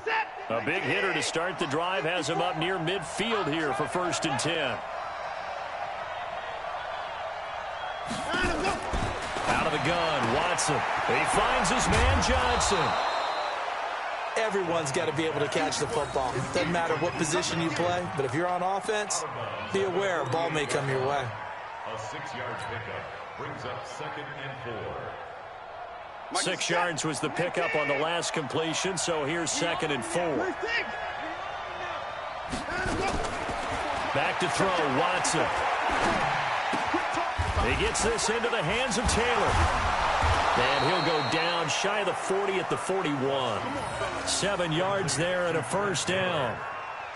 A big hitter to start the drive has him up near midfield here for 1st and 10. Out of the gun, Watson. He finds his man Johnson. Everyone's got to be able to catch the football. Doesn't matter what position you play, but if you're on offense, be aware a ball may come your way. A 6-yard pickup brings up 2nd and 4. 6 yards was the pickup on the last completion, so here's 2nd and 4. Back to throw, Watson. He gets this into the hands of Taylor. And he'll go down shy of the 40 at the 41. 7 yards there and a first down.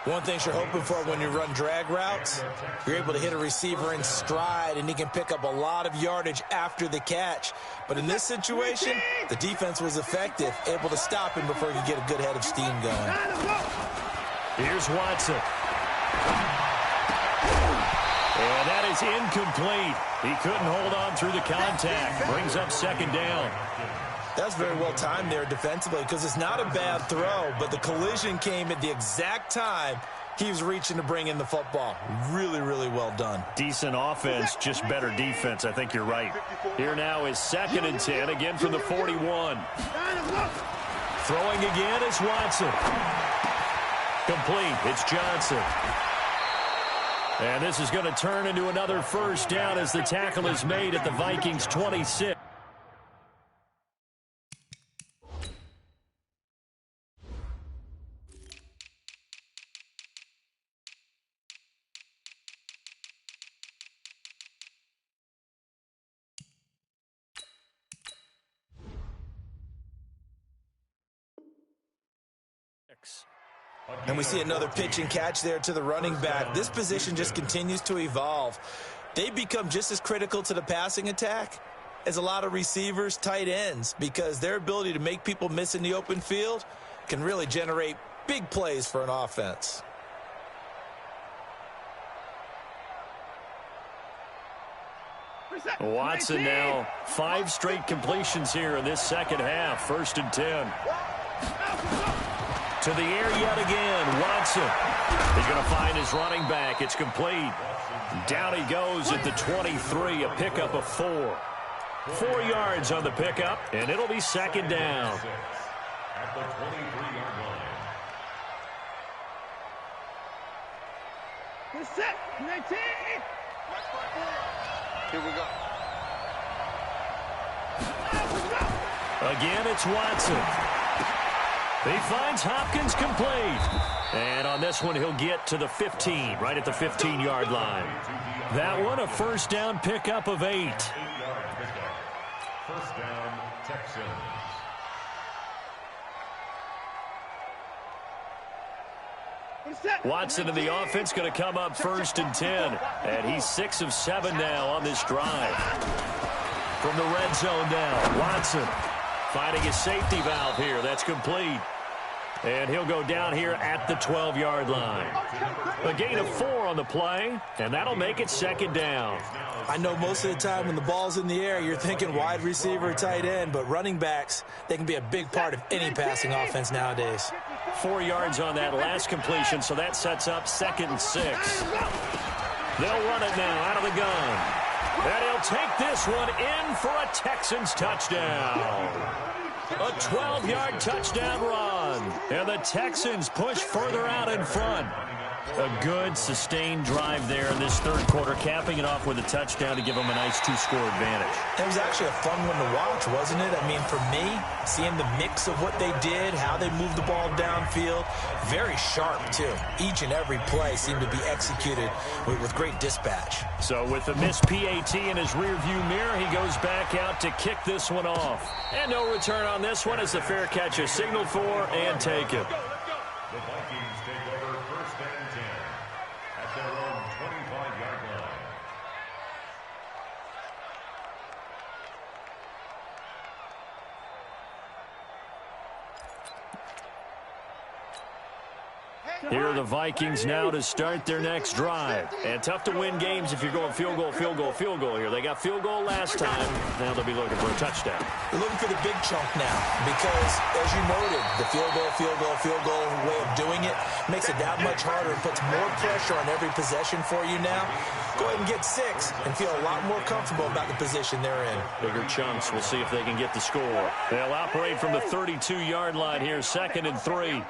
One thing you're hoping for when you run drag routes, you're able to hit a receiver in stride, and he can pick up a lot of yardage after the catch. But in this situation, the defense was effective, able to stop him before he could get a good head of steam going. Here's Watson. And that is incomplete. He couldn't hold on through the contact. Brings up 2nd down. That's very well timed there defensively because it's not a bad throw, but the collision came at the exact time He was reaching to bring in the football. Really, really well done. Decent offense, just better defense. I think you're right. Here now is 2nd and 10, again from the 41. Throwing again is Watson. Complete. It's Johnson. And this is going to turn into another first down as the tackle is made at the Vikings 26. And we see another pitch and catch there to the running back. This position just continues to evolve. They become just as critical to the passing attack as a lot of receivers, tight ends, because their ability to make people miss in the open field can really generate big plays for an offense. Watson now 5 straight completions here in this second half. 1st and 10. To the air yet again, Watson. He's going to find his running back. It's complete. Down he goes at the 23, a pickup of 4. 4 yards on the pickup, and it'll be 2nd down. At the 23-yard line. Set. 19. Here we go. Again, it's Watson. He finds Hopkins complete. And on this one, he'll get to the 15, right at the 15-yard line. That one, a first down pickup of 8. 8-yard pickup. First down, Texans. Watson in the offense going to come up 1st and 10. And he's 6 of 7 now on this drive. From the red zone now, Watson finding his safety valve here. That's complete. And he'll go down here at the 12-yard line. A gain of 4 on the play, and that'll make it 2nd down. I know most of the time when the ball's in the air, you're thinking wide receiver, tight end, but running backs, they can be a big part of any passing offense nowadays. 4 yards on that last completion, so that sets up 2nd and 6. They'll run it now out of the gun. And he'll take this one in for a Texans touchdown. A 12-yard touchdown run. And the Texans push further out in front. A good, sustained drive there in this third quarter, capping it off with a touchdown to give them a nice 2-score advantage. It was actually a fun one to watch, wasn't it? I mean, for me, seeing the mix of what they did, how they moved the ball downfield, very sharp, too. Each and every play seemed to be executed with great dispatch. So with the missed PAT in his rearview mirror, he goes back out to kick this one off. And no return on this one as the fair catch is signaled for and taken. The Vikings take over 1st and 10 at their own 25-yard line. Here are the Vikings now to start their next drive. And tough to win games if you're going field goal, field goal, field goal here. They got field goal last time. Now they'll be looking for a touchdown. They're looking for the big chunk now because, as you noted, the field goal way of doing it makes it that much harder and puts more pressure on every possession for you now. Go ahead and get 6 and feel a lot more comfortable about the position they're in. Bigger chunks. We'll see if they can get the score. They'll operate from the 32-yard line here, 2nd and 3.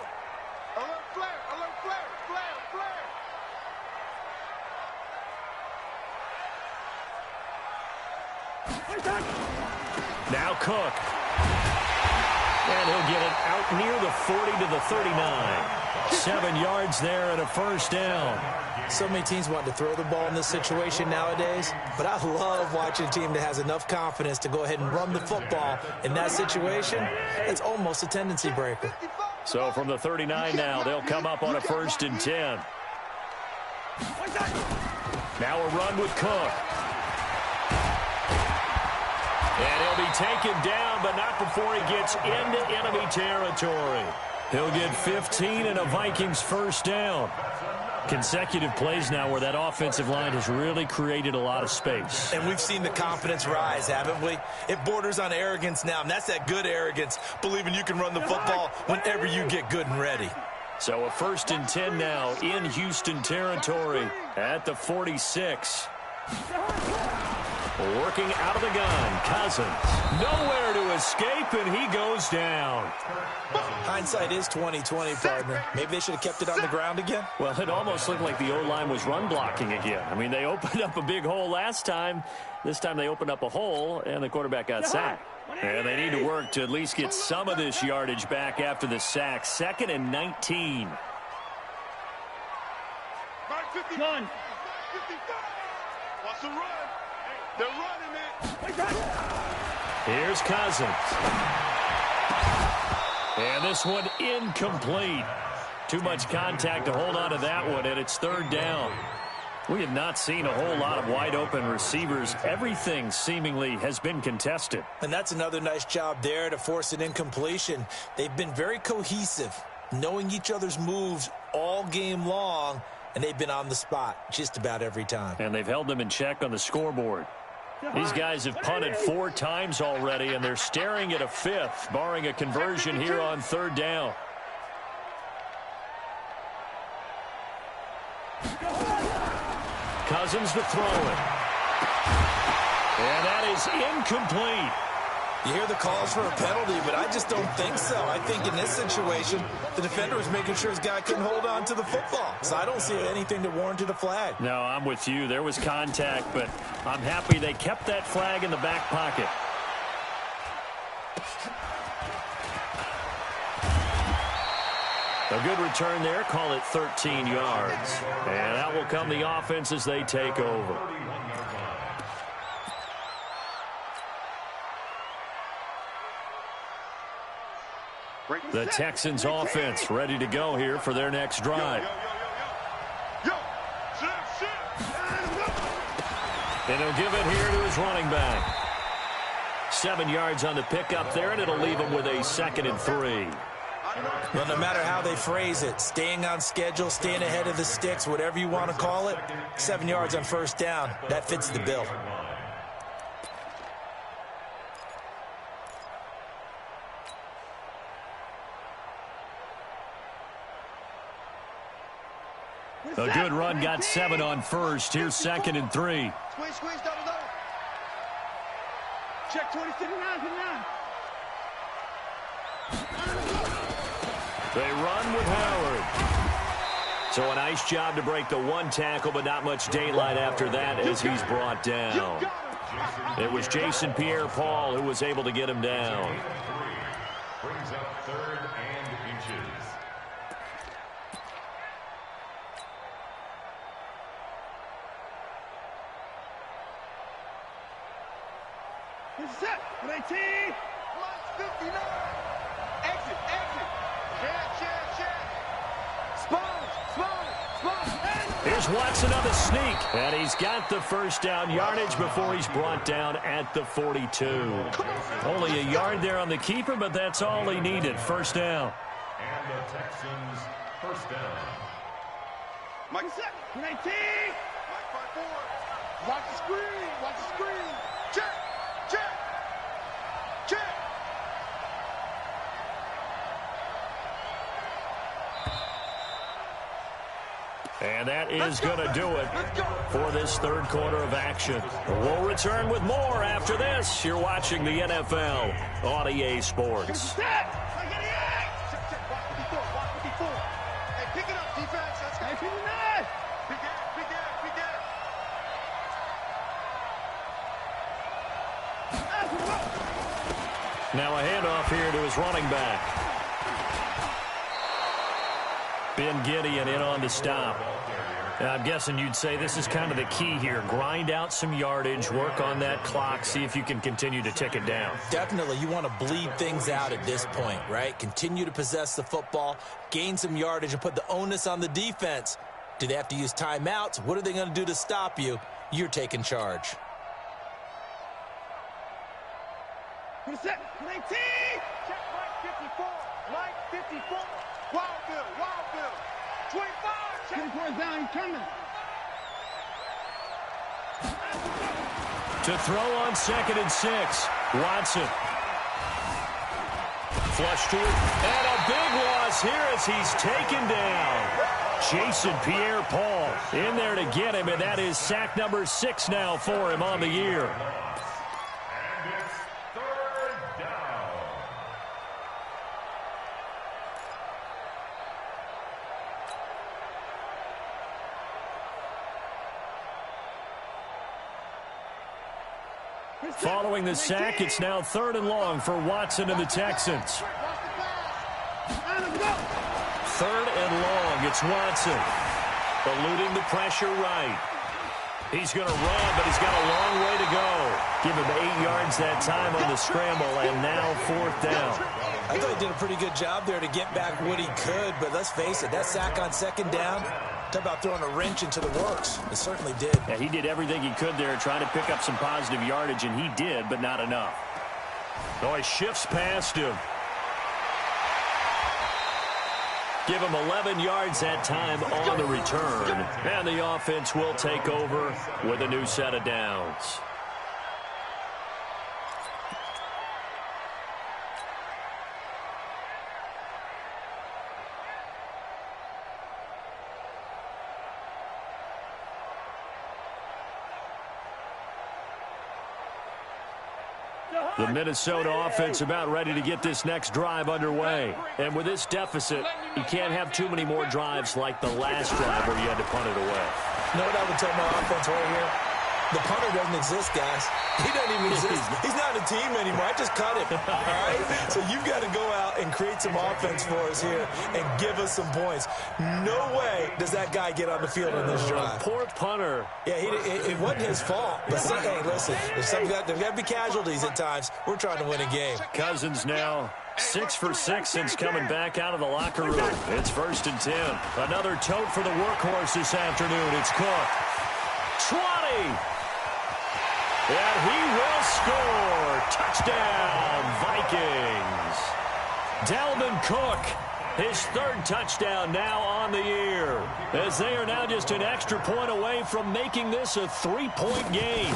Now Cook. And he'll get it out near the 40 to the 39. 7 yards there and a first down. So many teams want to throw the ball in this situation nowadays, but I love watching a team that has enough confidence to go ahead and run the football in that situation. It's almost a tendency breaker. So from the 39 now, they'll come up on a 1st and 10. Now a run with Cook. And he'll be taken down, but not before he gets into enemy territory. He'll get 15 and a Vikings first down. Consecutive plays now where that offensive line has really created a lot of space. And we've seen the confidence rise, haven't we? It borders on arrogance now, and that's that good arrogance, believing you can run the football whenever you get good and ready. So a 1st and 10 now in Houston territory at the 46. Working out of the gun, Cousins. Nowhere to escape, and he goes down. Hindsight is 20/20, partner. Maybe they should have kept it on the ground again. Well, it almost looked like the O-line was run blocking again. I mean, they opened up a big hole last time. This time they opened up a hole, and the quarterback got sacked. And they need to work to at least get some of this yardage back after the sack. 2nd and 19. Run. Watch the run. They're running it. Here's Cousins. And this one incomplete. Too much contact to hold on to that one, and it's 3rd down. We have not seen a whole lot of wide-open receivers. Everything seemingly has been contested. And that's another nice job there to force an incompletion. They've been very cohesive, knowing each other's moves all game long, and they've been on the spot just about every time. And they've held them in check on the scoreboard. These guys have punted 4 times already, and they're staring at a 5th, barring a conversion here on 3rd down. Cousins to throw it. And that is incomplete. You hear the calls for a penalty, but I just don't think so. I think in this situation, the defender was making sure his guy couldn't hold on to the football. So I don't see anything that warranted a flag. No, I'm with you. There was contact, but I'm happy they kept that flag in the back pocket. A good return there. Call it 13 yards. And out will come the offense as they take over. The Texans offense ready to go here for their next drive. And he'll give it here to his running back. 7 yards on the pickup there, and it'll leave him with a 2nd and 3. Well, no matter how they phrase it, staying on schedule, staying ahead of the sticks, whatever you want to call it, 7 yards on 1st down, that fits the bill. A good run, got 7 on 1st. Here's 2nd and 3. Squeeze, double. Check 26 and 9. They run with Howard. So a nice job to break the 1 tackle, but not much daylight after that as he's brought down. It was Jason Pierre-Paul who was able to get him down. Brings up 3rd and inches. Set. 19. 59. Exit. Spawn. Here's Watson on the sneak. And he's got the 1st down yardage before he's brought down at the 42. Only a yard there on the keeper, but that's all he needed. 1st down. And the Texans 1st down. Mike set. 19. Mike 5-4. Watch the screen. Check. And that is going to do it for this 3rd quarter of action. We'll return with more after this. You're watching the NFL on EA Sports. Check. Watch 54. Hey, pick it up, defense. Let's go. 59. Now a handoff here to his running back. Ben Gideon in on the stop. And I'm guessing you'd say this is kind of the key here. Grind out some yardage, work on that clock, see if you can continue to tick it down. Definitely, you want to bleed things out at this point, right? Continue to possess the football, gain some yardage, and put the onus on the defense. Do they have to use timeouts? What are they going to do to stop you? You're taking charge. Set. 19. Check Mike 54. Mike 54. Wild Bill. 25. Check. 24 down. He's coming. To throw on 2nd and 6. Watson. Flush to it. And a big loss here as he's taken down. Jason Pierre-Paul in there to get him, and that is sack number 6 now for him on the year. And it's third down. Following the sack, it's now 3rd and long for Watson and the Texans. 3rd and long, it's Watson. Eluding the pressure right. He's going to run, but he's got a long way to go. Give him 8 yards that time on the scramble, and now 4th down. I thought he did a pretty good job there to get back what he could, but let's face it, that sack on 2nd down, talk about throwing a wrench into the works. It certainly did. Yeah, he did everything he could there, trying to pick up some positive yardage, and he did, but not enough. So he shifts past him. Give him 11 yards that time on the return. And the offense will take over with a new set of downs. The Minnesota offense about ready to get this next drive underway. And with this deficit, you can't have too many more drives like the last drive where you had to punt it away. You know what I would tell my offense right here? The punter doesn't exist, guys. He doesn't even exist. He's not a team anymore. I just cut him. All right? So you've got to go out and create some offense for us here and give us some points. No way does that guy get on the field in this drive. Poor punter. Yeah, it wasn't his fault. But see, hey, listen, there's got to be casualties at times. We're trying to win a game. Cousins now 6 for 6 since coming back out of the locker room. It's 1st and 10. Another tote for the workhorse this afternoon. It's Cook. 20. And he will score. Touchdown, Vikings. Dalvin Cook, his 3rd touchdown now on the year, as they are now just an extra point away from making this a 3-point game.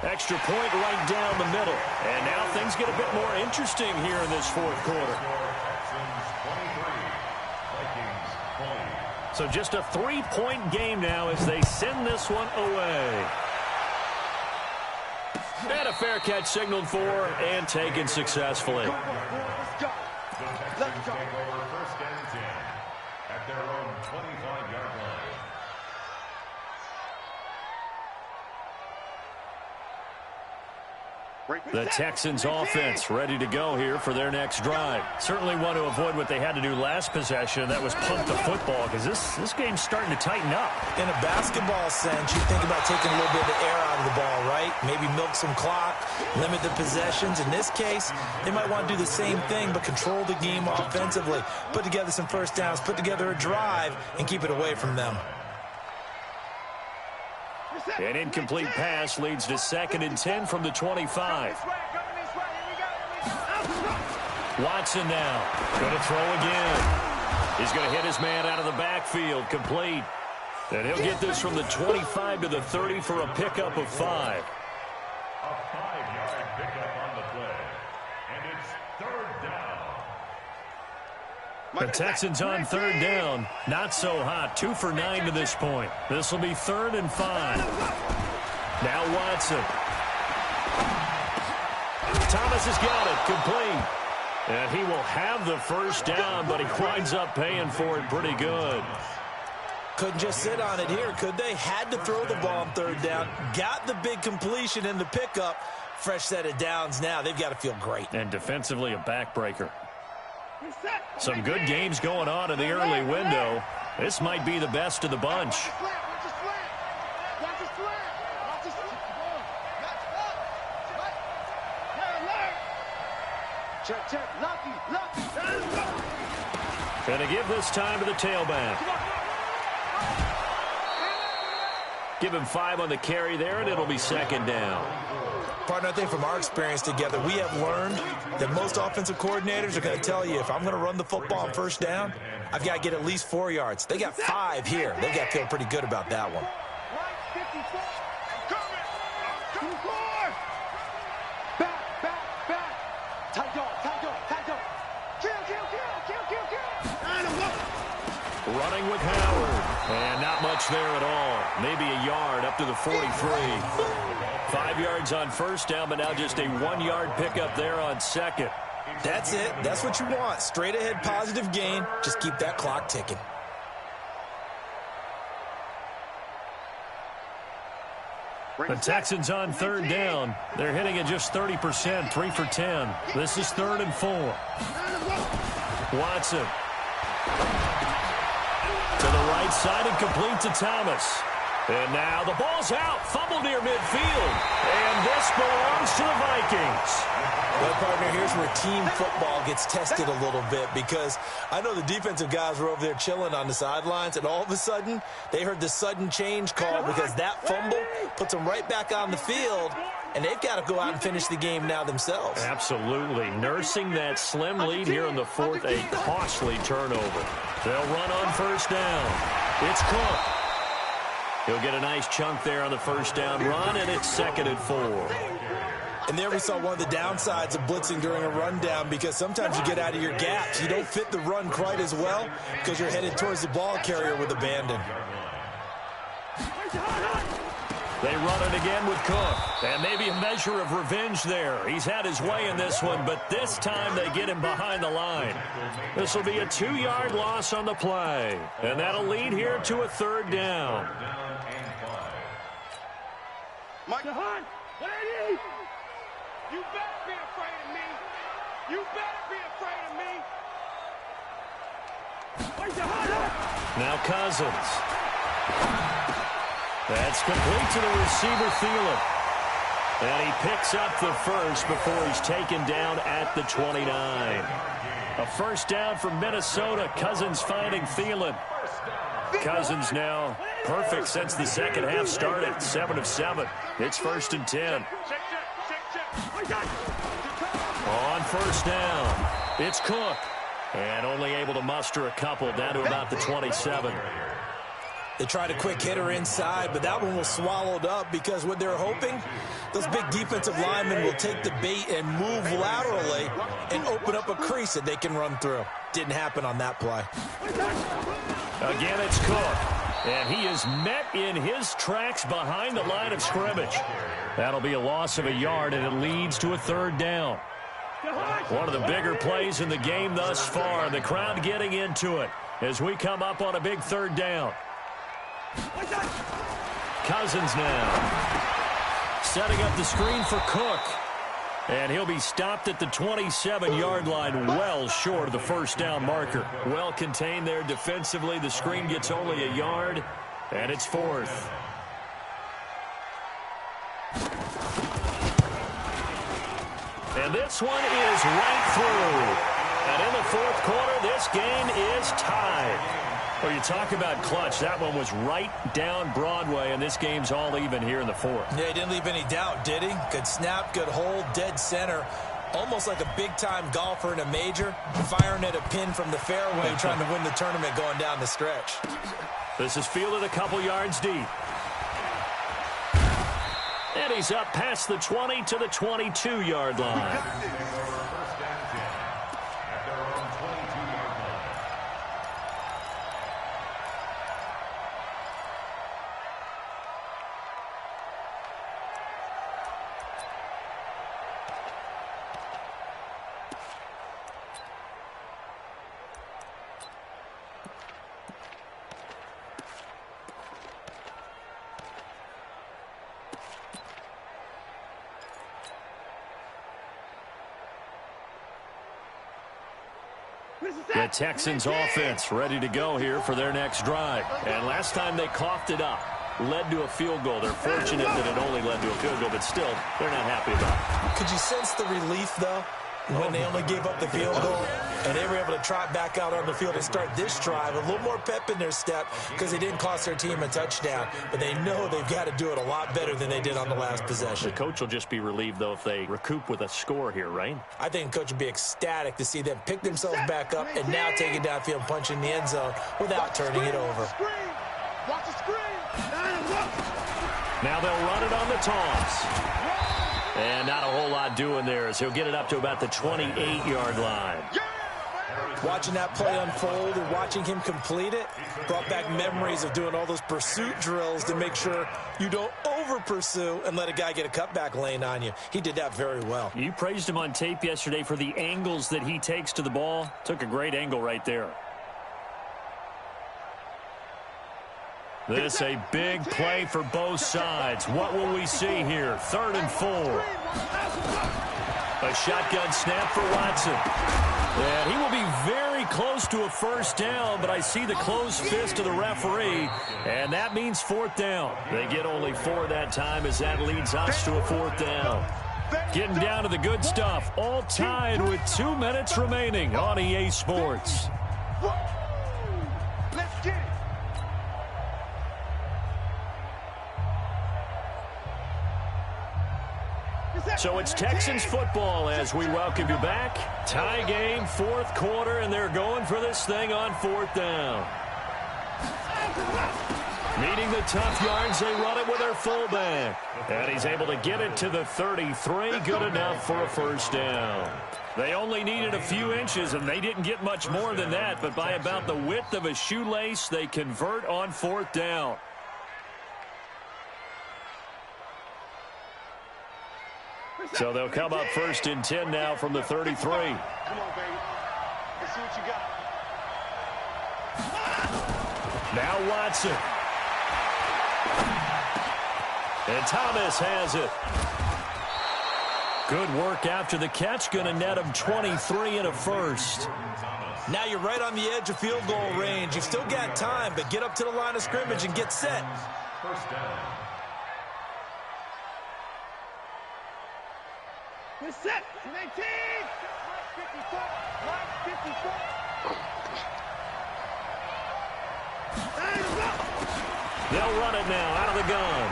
Extra point right down the middle. And now things get a bit more interesting here in this 4th quarter. So just a 3-point game now as they send this one away. And a fair catch signaled for and taken successfully. The Texans take over 1st and 10 at their own 25-yard line. The Texans offense ready to go here for their next drive. Certainly want to avoid what they had to do last possession. That was punt the football, because this game's starting to tighten up. In a basketball sense, you think about taking a little bit of the air out of the ball, right? Maybe milk some clock, limit the possessions. In this case, they might want to do the same thing, but control the game offensively. Put together some 1st downs, put together a drive, and keep it away from them. An incomplete pass leads to 2nd and 10 from the 25. Watson now going to throw again. He's going to hit his man out of the backfield, complete. And he'll get this from the 25 to the 30 for a pickup of 5. A 5-yard pickup on the play. And it's 3rd down. The Texans on 3rd down. Not so hot. 2 for 9 to this point. This will be 3rd and 5. Now Watson. Thomas has got it. Complete. And he will have the 1st down, but he winds up paying for it pretty good. Couldn't just sit on it here, could they? Had to throw the ball on 3rd down. Got the big completion in the pickup. Fresh set of downs now. They've got to feel great. And defensively, a backbreaker. Some good games going on in the early window. This might be the best of the bunch. Going to give this time to the tailback. Give him 5 on the carry there, and it'll be 2nd down. Partner, I think from our experience together, we have learned that most offensive coordinators are going to tell you, if I'm going to run the football on 1st down, I've got to get at least 4 yards. They got 5 here. They've got to feel pretty good about that one. Running with Howard. And not much there at all. Maybe a yard up to the 43. 5 yards on first down, but now just a 1-yard pickup there on second. That's it. That's what you want. Straight ahead positive gain. Just keep that clock ticking. The Texans on third down. They're hitting it just 30%, 3 for 10. This is 3rd and 4. Watson. To the right side and complete to Thomas. And now the ball's out. Fumble near midfield. And this belongs to the Vikings. Well, partner, here's where team football gets tested a little bit, because I know the defensive guys were over there chilling on the sidelines, and all of a sudden they heard the sudden change call because that fumble puts them right back on the field, and they've got to go out and finish the game now themselves. Absolutely. Nursing that slim lead here in the 4th, a costly turnover. They'll run on first down. It's Cook. He'll get a nice chunk there on the first down run, and it's 2nd and 4. And there we saw one of the downsides of blitzing during a rundown, because sometimes you get out of your gaps. You don't fit the run quite as well because you're headed towards the ball carrier with abandon. They run it again with Cook. And maybe a measure of revenge there. He's had his way in this one, but this time they get him behind the line. This will be a 2-yard loss on the play. And that'll lead here to a 3rd down. Mike, ladies, you better be afraid of me. You better be afraid of me. Now Cousins. That's complete to the receiver, Thielen. And he picks up the first before he's taken down at the 29. A first down for Minnesota. Cousins finding Thielen. Cousins now perfect since the second half started. 7 of 7. It's 1st and 10. On first down, it's Cook. And only able to muster a couple down to about the 27. They tried a quick hitter inside, but that one was swallowed up because what they're hoping, those big defensive linemen will take the bait and move laterally and open up a crease that they can run through. Didn't happen on that play. Again, it's Cook. And he is met in his tracks behind the line of scrimmage. That'll be a loss of a yard, and it leads to a 3rd down. One of the bigger plays in the game thus far. The crowd getting into it as we come up on a big 3rd down. Cousins now setting up the screen for Cook. And he'll be stopped at the 27-yard line, well short of the first down marker. Well contained there defensively. The screen gets only a yard, and it's 4th. And this one is right through. And in the 4th quarter, this game is tied. Well, you talk about clutch. That one was right down Broadway, and this game's all even here in the 4th. Yeah, he didn't leave any doubt, did he? Good snap, good hold, dead center. Almost like a big-time golfer in a major, firing at a pin from the fairway, trying to win the tournament going down the stretch. This is fielded a couple yards deep. And he's up past the 20 to the 22-yard line. The Texans offense ready to go here for their next drive. And last time they coughed it up, led to a field goal. They're fortunate that it only led to a field goal, but still, they're not happy about it. Could you sense the relief, though, when they only gave up the field goal and they were able to trot back out on the field and start this drive? A little more pep in their step because they didn't cost their team a touchdown, but they know they've got to do it a lot better than they did on the last possession. The coach will just be relieved, though, if they recoup with a score here, right? I think the coach would be ecstatic to see them pick themselves back up and now take it downfield, punch in the end zone without turning it over. Watch the screen. Now they'll run it on the toss. And not a whole lot doing there as he'll get it up to about the 28-yard line. Watching that play unfold and watching him complete it brought back memories of doing all those pursuit drills to make sure you don't over-pursue and let a guy get a cutback lane on you. He did that very well. You praised him on tape yesterday for the angles that he takes to the ball. Took a great angle right there. This a big play for both sides. What will we see here? 3rd and 4. A shotgun snap for Watson. And he will be very close to a first down, but I see the closed fist of the referee, and that means 4th down. They get only 4 that time as that leads us to a 4th down. Getting down to the good stuff. All tied with 2 minutes remaining on EA Sports. Let's get it. So it's Texans football as we welcome you back. Tie game, 4th quarter, and they're going for this thing on 4th down. Needing the tough yards, they run it with their fullback. And he's able to get it to the 33, good enough for a first down. They only needed a few inches, and they didn't get much more than that, but by about the width of a shoelace, they convert on 4th down. So they'll come up 1st and 10 now from the 33. Come on, baby. Let's see what you got. Now Watson. And Thomas has it. Good work after the catch. Going to net him 23 and a first. Now you're right on the edge of field goal range. You've still got time, but get up to the line of scrimmage and get set. First down. We're set. 19. 54. 54. They'll run it now out of the gun.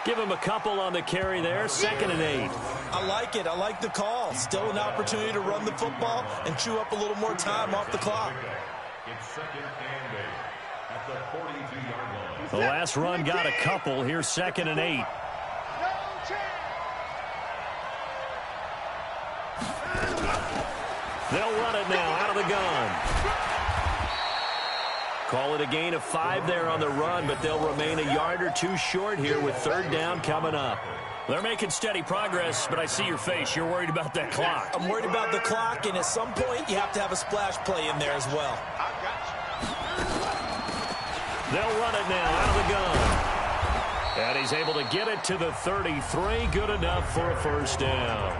Give him a couple on the carry there. 2nd and 8. I like it. I like the call. Still an opportunity to run the football and chew up a little more time off the clock. It's 2nd and 8 at the 42-yard line. The last run got a couple. Here's 2nd and 8. They'll run it now out of the gun. Call it a gain of 5 there on the run, but they'll remain a yard or 2 short here with 3rd down coming up. They're making steady progress, but I see your face. You're worried about that clock. I'm worried about the clock, and at some point you have to have a splash play in there as well. They'll run it now out of the gun. And he's able to get it to the 33. Good enough for a first down.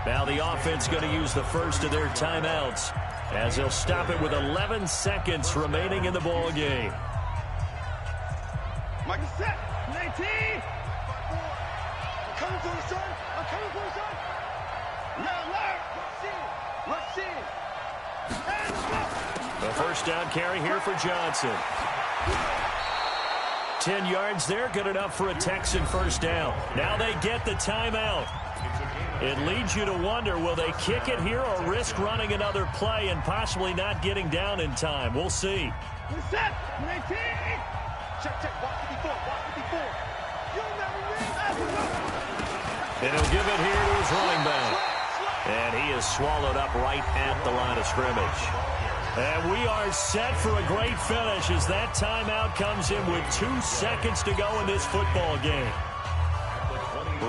Now the offense going to use the first of their timeouts as they'll stop it with 11 seconds remaining in the ball game. Mike is set. 19. I'm coming for the son. I'm coming for the son. Now, let's see. The first down carry here for Johnson. 10 yards there, good enough for a Texan first down. Now they get the timeout. It leads you to wonder, will they kick it here or risk running another play and possibly not getting down in time? We'll see. We're set. 19. Check. Walk 54. You'll never win. And he'll give it here to his running back. And he is swallowed up right at the line of scrimmage. And we are set for a great finish as that timeout comes in with 2 seconds to go in this football game.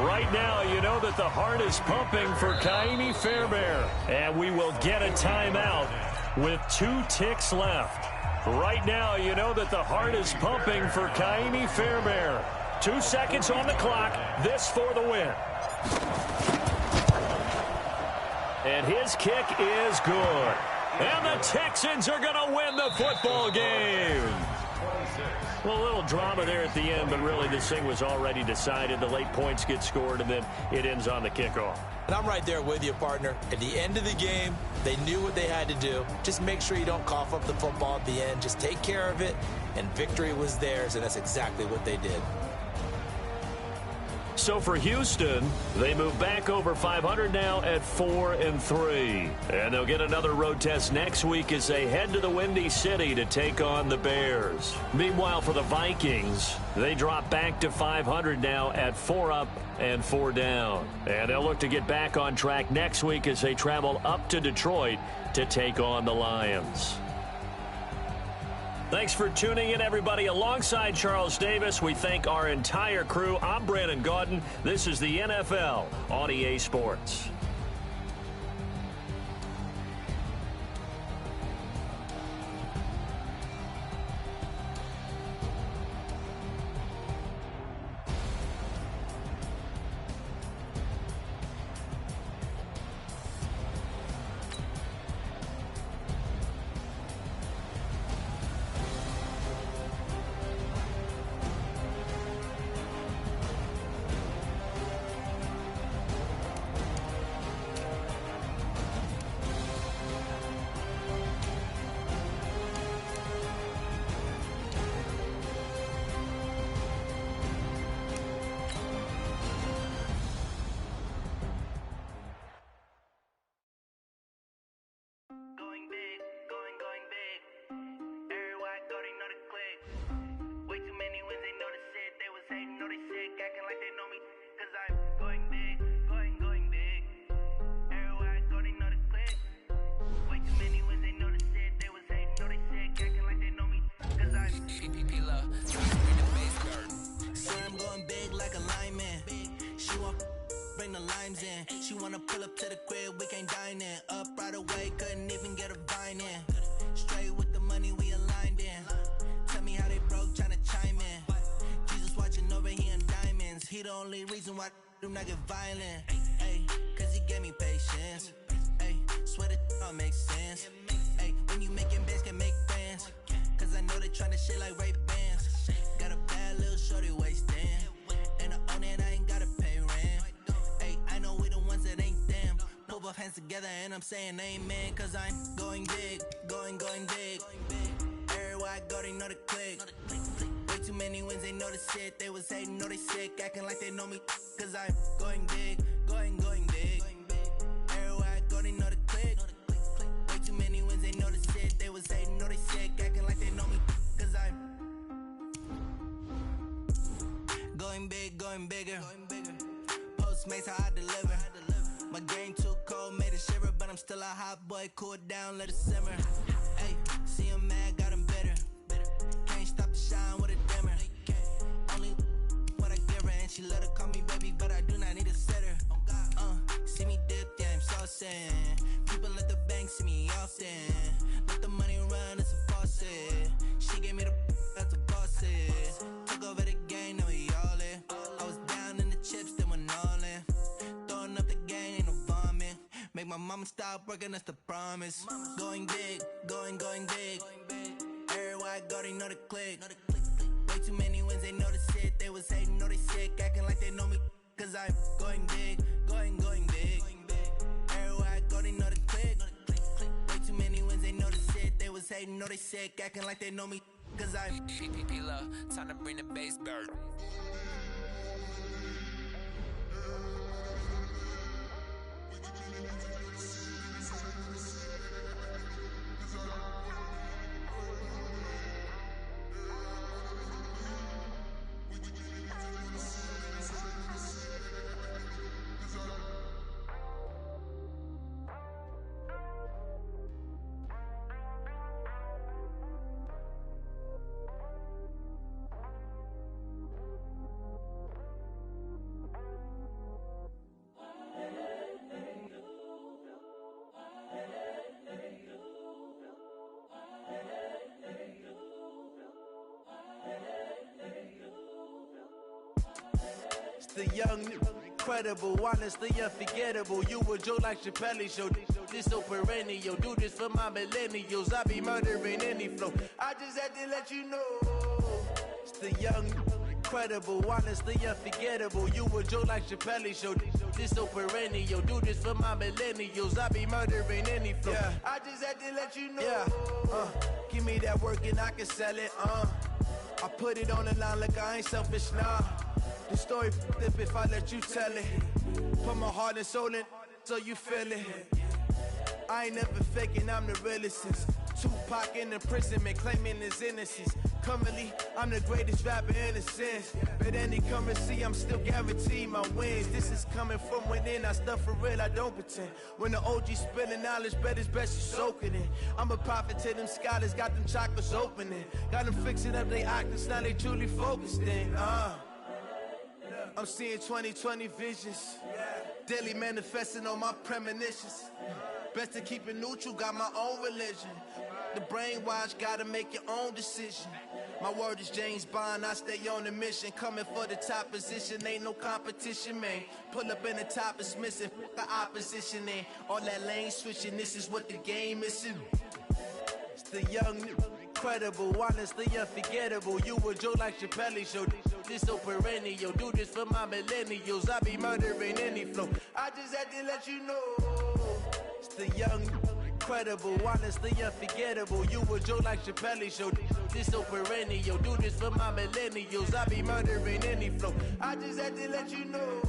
Right now, you know that the heart is pumping for Kaimi Fairbairn. And we will get a timeout with 2 ticks left. Right now, you know that the heart is pumping for Kaimi Fairbairn. 2 seconds on the clock. This for the win. And his kick is good. And the Texans are going to win the football game. Well, a little drama there at the end, but really this thing was already decided. The late points get scored, and then it ends on the kickoff. And I'm right there with you, partner. At the end of the game, they knew what they had to do. Just make sure you don't cough up the football at the end. Just take care of it, and victory was theirs, and that's exactly what they did. So for Houston, they move back over 500 now at 4-3. And they'll get another road test next week as they head to the Windy City to take on the Bears. Meanwhile, for the Vikings, they drop back to 500 now at 4 up and 4 down. And they'll look to get back on track next week as they travel up to Detroit to take on the Lions. Thanks for tuning in, everybody. Alongside Charles Davis, we thank our entire crew. I'm Brandon Gaudin. This is the NFL on EA Sports. She wanna pull up to the crib, we can't dine in. Up right away, couldn't even get a vine in. Straight with the money, we aligned in. Tell me how they broke, tryna chime in. Jesus watching over here in diamonds. He the only reason why I do not get violent. Ay, cause he gave me patience. Ay, swear that all makes sense. Ay, when you making bands, can make friends. Cause I know they tryna shit like Ray-Bans. Got a bad little shorty wasting. And I own it, I ain't gotta pay rent. Ay, I know we the ones that ain't them. Pull both hands together and I'm saying amen. Cause I'm going big, going big. Everywhere I go, they know the click. Way too many wins, they know the shit. They was hating, know they sick, acting like they know me. Cause I'm going big, going big. Everywhere I go, they know the click. Way too many wins, they know the shit. They was hating, know they sick, acting like they know me. Cause I'm going big, going bigger. Postmates, how I deliver. My game too cold, made it shiver, but I'm still a hot boy. Cool it down, let it simmer. Hey, see him mad, got him bitter. Can't stop the shine with a dimmer. Only what I give her, and she let her call me baby, but I do not need a sitter. See me dip, yeah, I'm saucing. People at the bank see me often. Let the money run, it's a faucet. She gave me the that's a boss is. Took over the game, now we all in. I was down in the chips, then went all in. Throwing up the game, ain't no vomit. Make my mama stop working, that's the promise. Going big, going big. Everywhere I go, they know the click. Way too many wins, they know the shit. They was hating, know they sick, acting like they know me. Cause I'm going big, going big. Everywhere I go, they know the click. Way too many wins, they know the shit. They was hating, know they sick, acting like they know me. Cause I'm PPP love, time to bring the bass bird. The young, incredible, honestly unforgettable. You a joke like Chappelle show. This so perennial. Do this for my millennials. I be murdering any flow. I just had to let you know. It's the young, incredible, honestly unforgettable. You a joke like Chappelle show. This so perennial. Do this for my millennials. I be murdering any flow. Yeah. I just had to let you know. Yeah. Give me that work and I can sell it. I put it on the line like I ain't selfish, nah. The story if I let you tell it. Put my heart and soul in so you feel it. I ain't never faking, I'm the realest since Tupac in imprisonment, claiming his innocence. Currently, I'm the greatest rapper in a sense. But any currency, I'm still guaranteed my wins. This is coming from within, I stuff for real, I don't pretend. When the OG spilling knowledge, bet it's best you soak it in. I'm a prophet to them scholars, got them chakras opening. Got them fixing up they octaves, now they truly focused in. I'm seeing 2020 visions. Daily manifesting on my premonitions. Best to keep it neutral, got my own religion. The brainwash, gotta make your own decision. My word is James Bond, I stay on a mission. Coming for the top position, ain't no competition, man. Pull up in the top is missing, the opposition ain't. All that lane switching, this is what the game is. It's the young, incredible, honestly unforgettable. You a Joe like Chappelle show. This so perennial, do this for my millennials. I be murdering any flow. I just had to let you know. It's the young, incredible, honestly unforgettable. You a Joe like Chappelle show. This so perennial, do this for my millennials. I be murdering any flow. I just had to let you know.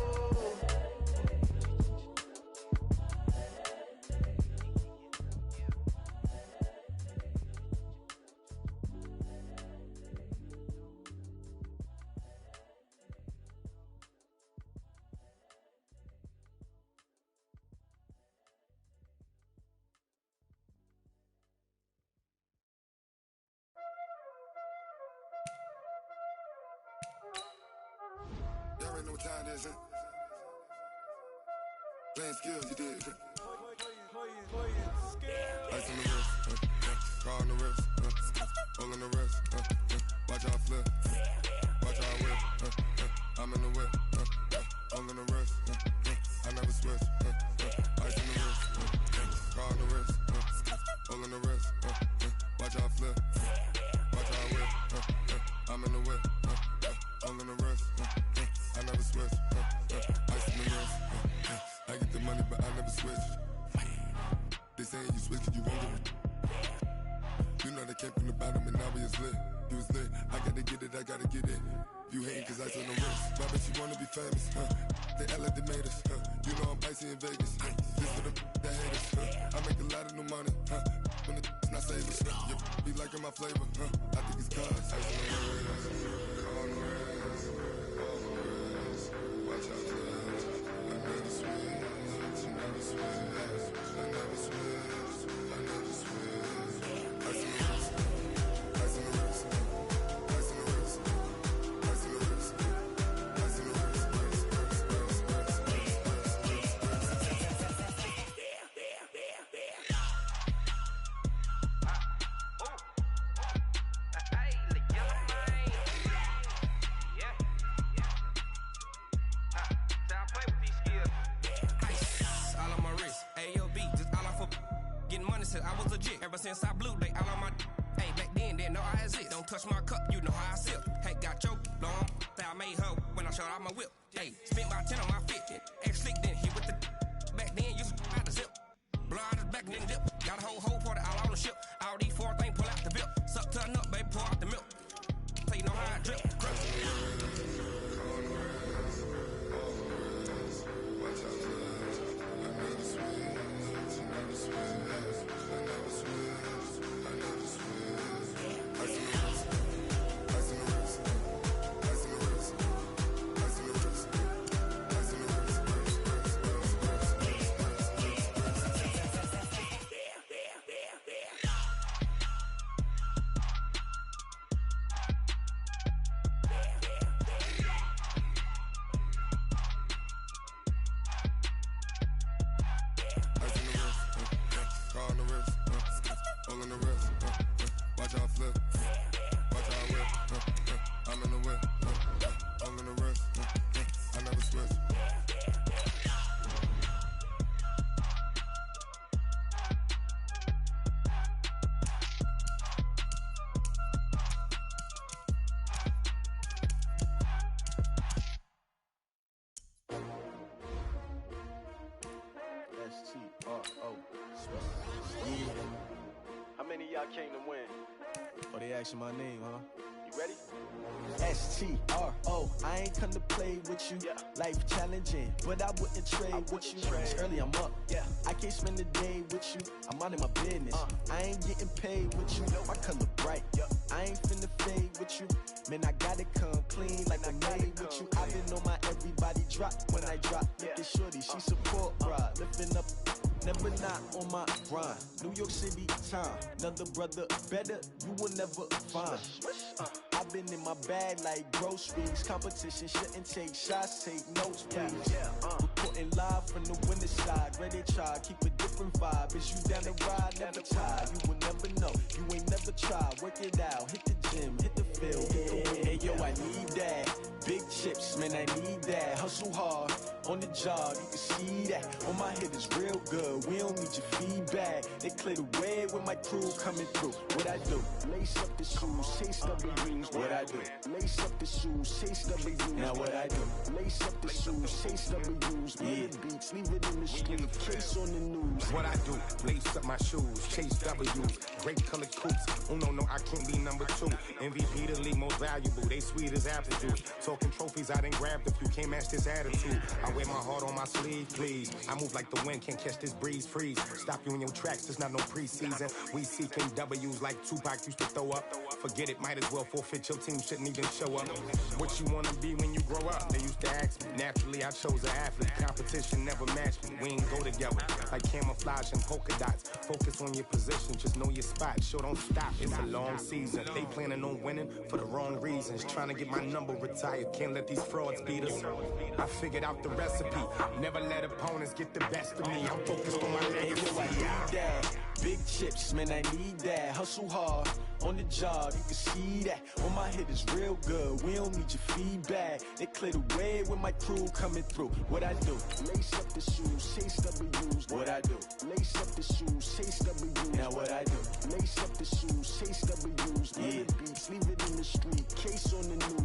Y'all already know what time it is, huh? Playing skills, you did. Ice on the wrist, car on the wrist, hole in the wrist, watch out flip, watch out whip, I'm in the whip, hole in the wrist, I never switch, ice on the wrist, car on the wrist, hole in the wrist, watch out flip, watch out whip, I'm in the whip, hole in the wrist, I never switch, ice in the wrist, I get the money but I never switch. They saying you switch cause you won't get it. You know they came from the bottom and now we is lit. You was lit, I gotta get it, I gotta get it. You hating cause ice on the wrist. My bitch you wanna be famous, They act like they made us, You know I'm icy in Vegas, This for the that hate us, I make a lot of new money, When the not savers, You be liking my flavor, I think it's cause ice on the wrist, on the wrist, on the wrist. Watch out for this, I never switch, I never switch. I never switch, I never switch. Ice in the wrist, ice in the wrist, ice in the wrist, ice in the wrist, ice in the wrist, I was legit ever since I blew they all on my hey back then didn't know I exist. Don't touch my cup, you know how I sip. Hey, got choked, long I made her when I showed out my whip. Hey, spent about 10 on my fit. Ex slick then hit with the back then used to out the zip. Blow out his back and then dip. Got a whole party all on the ship. All these four things pull out the bip. Suck turn up, baby, pour out the milk. So you know how I drip. How many of y'all came to win? Oh, they asking my name, huh? You ready? STRO, I ain't come to play with you. Life challenging, but I wouldn't trade with you. It's early, I'm up. I can't spend the day with you. I'm minding my business. I ain't getting paid with you. My color bright. I ain't finna fade with you. Man, I gotta come clean like I made with you. I been on my everybody drop when I drop. Look at shorty, she support ride. Lifting up, never not on my grind. New York City time, another brother better, you will never find. I've been in my bag like groceries. Competition shouldn't take shots, take notes, please. Reporting live from the winter side. Ready to try, keep a different vibe. Is you down the ride, never tired. You will never know, you ain't never tried. Work it out, hit the gym, hit the field, hit the win. Hey yo, I need that. Big chips, man, I need that. Hustle hard, on the job, you can see that. On my head is real good, we don't need your feedback. They clear the way with my crew coming through. What I do? Lace up the shoes, chase W's. What I do? Lace up the shoes, chase W's. Now what I do? Lace up the shoes, chase W's. Yeah, beats, leave it in the street, case on the news. What I do? Lace up my shoes, chase W's. Great colored coops. Oh no, I can't be number 2. MVP the league most valuable. They sweet as apple juice. Talking trophies, I done grabbed a few. Can't match this attitude. I wear my heart on my sleeve, please. I move like the wind, can't catch this breeze, freeze. Stop you in your tracks, there's not no preseason. We seeking W's like Tupac used to throw up. Forget it, might as well forfeit, your team shouldn't even show up. What you wanna be when you grow up? They used to ask me. Naturally, I chose an athlete. Competition never matched me. We ain't go together. Like camouflage and polka dots. Focus on your position, just know your spot. Sure, don't stop, it's a long season. They planning on winning for the wrong reasons. Trying to get my number retired, can't let these frauds beat us. I figured out the recipe. Never let opponents get the best of me. I'm focused on my legacy. I need that. Big chips, man, I need that. Hustle hard, on the job, you can see that. On my head is real good, we don't need your feedback. They clear the way with my crew coming through. What I do? Lace up the shoes, chase W's. What I do? Lace up the shoes, chase W's. Now what I do? Lace up the shoes, chase W's. Yeah, beats, leave it in the street, case on the news.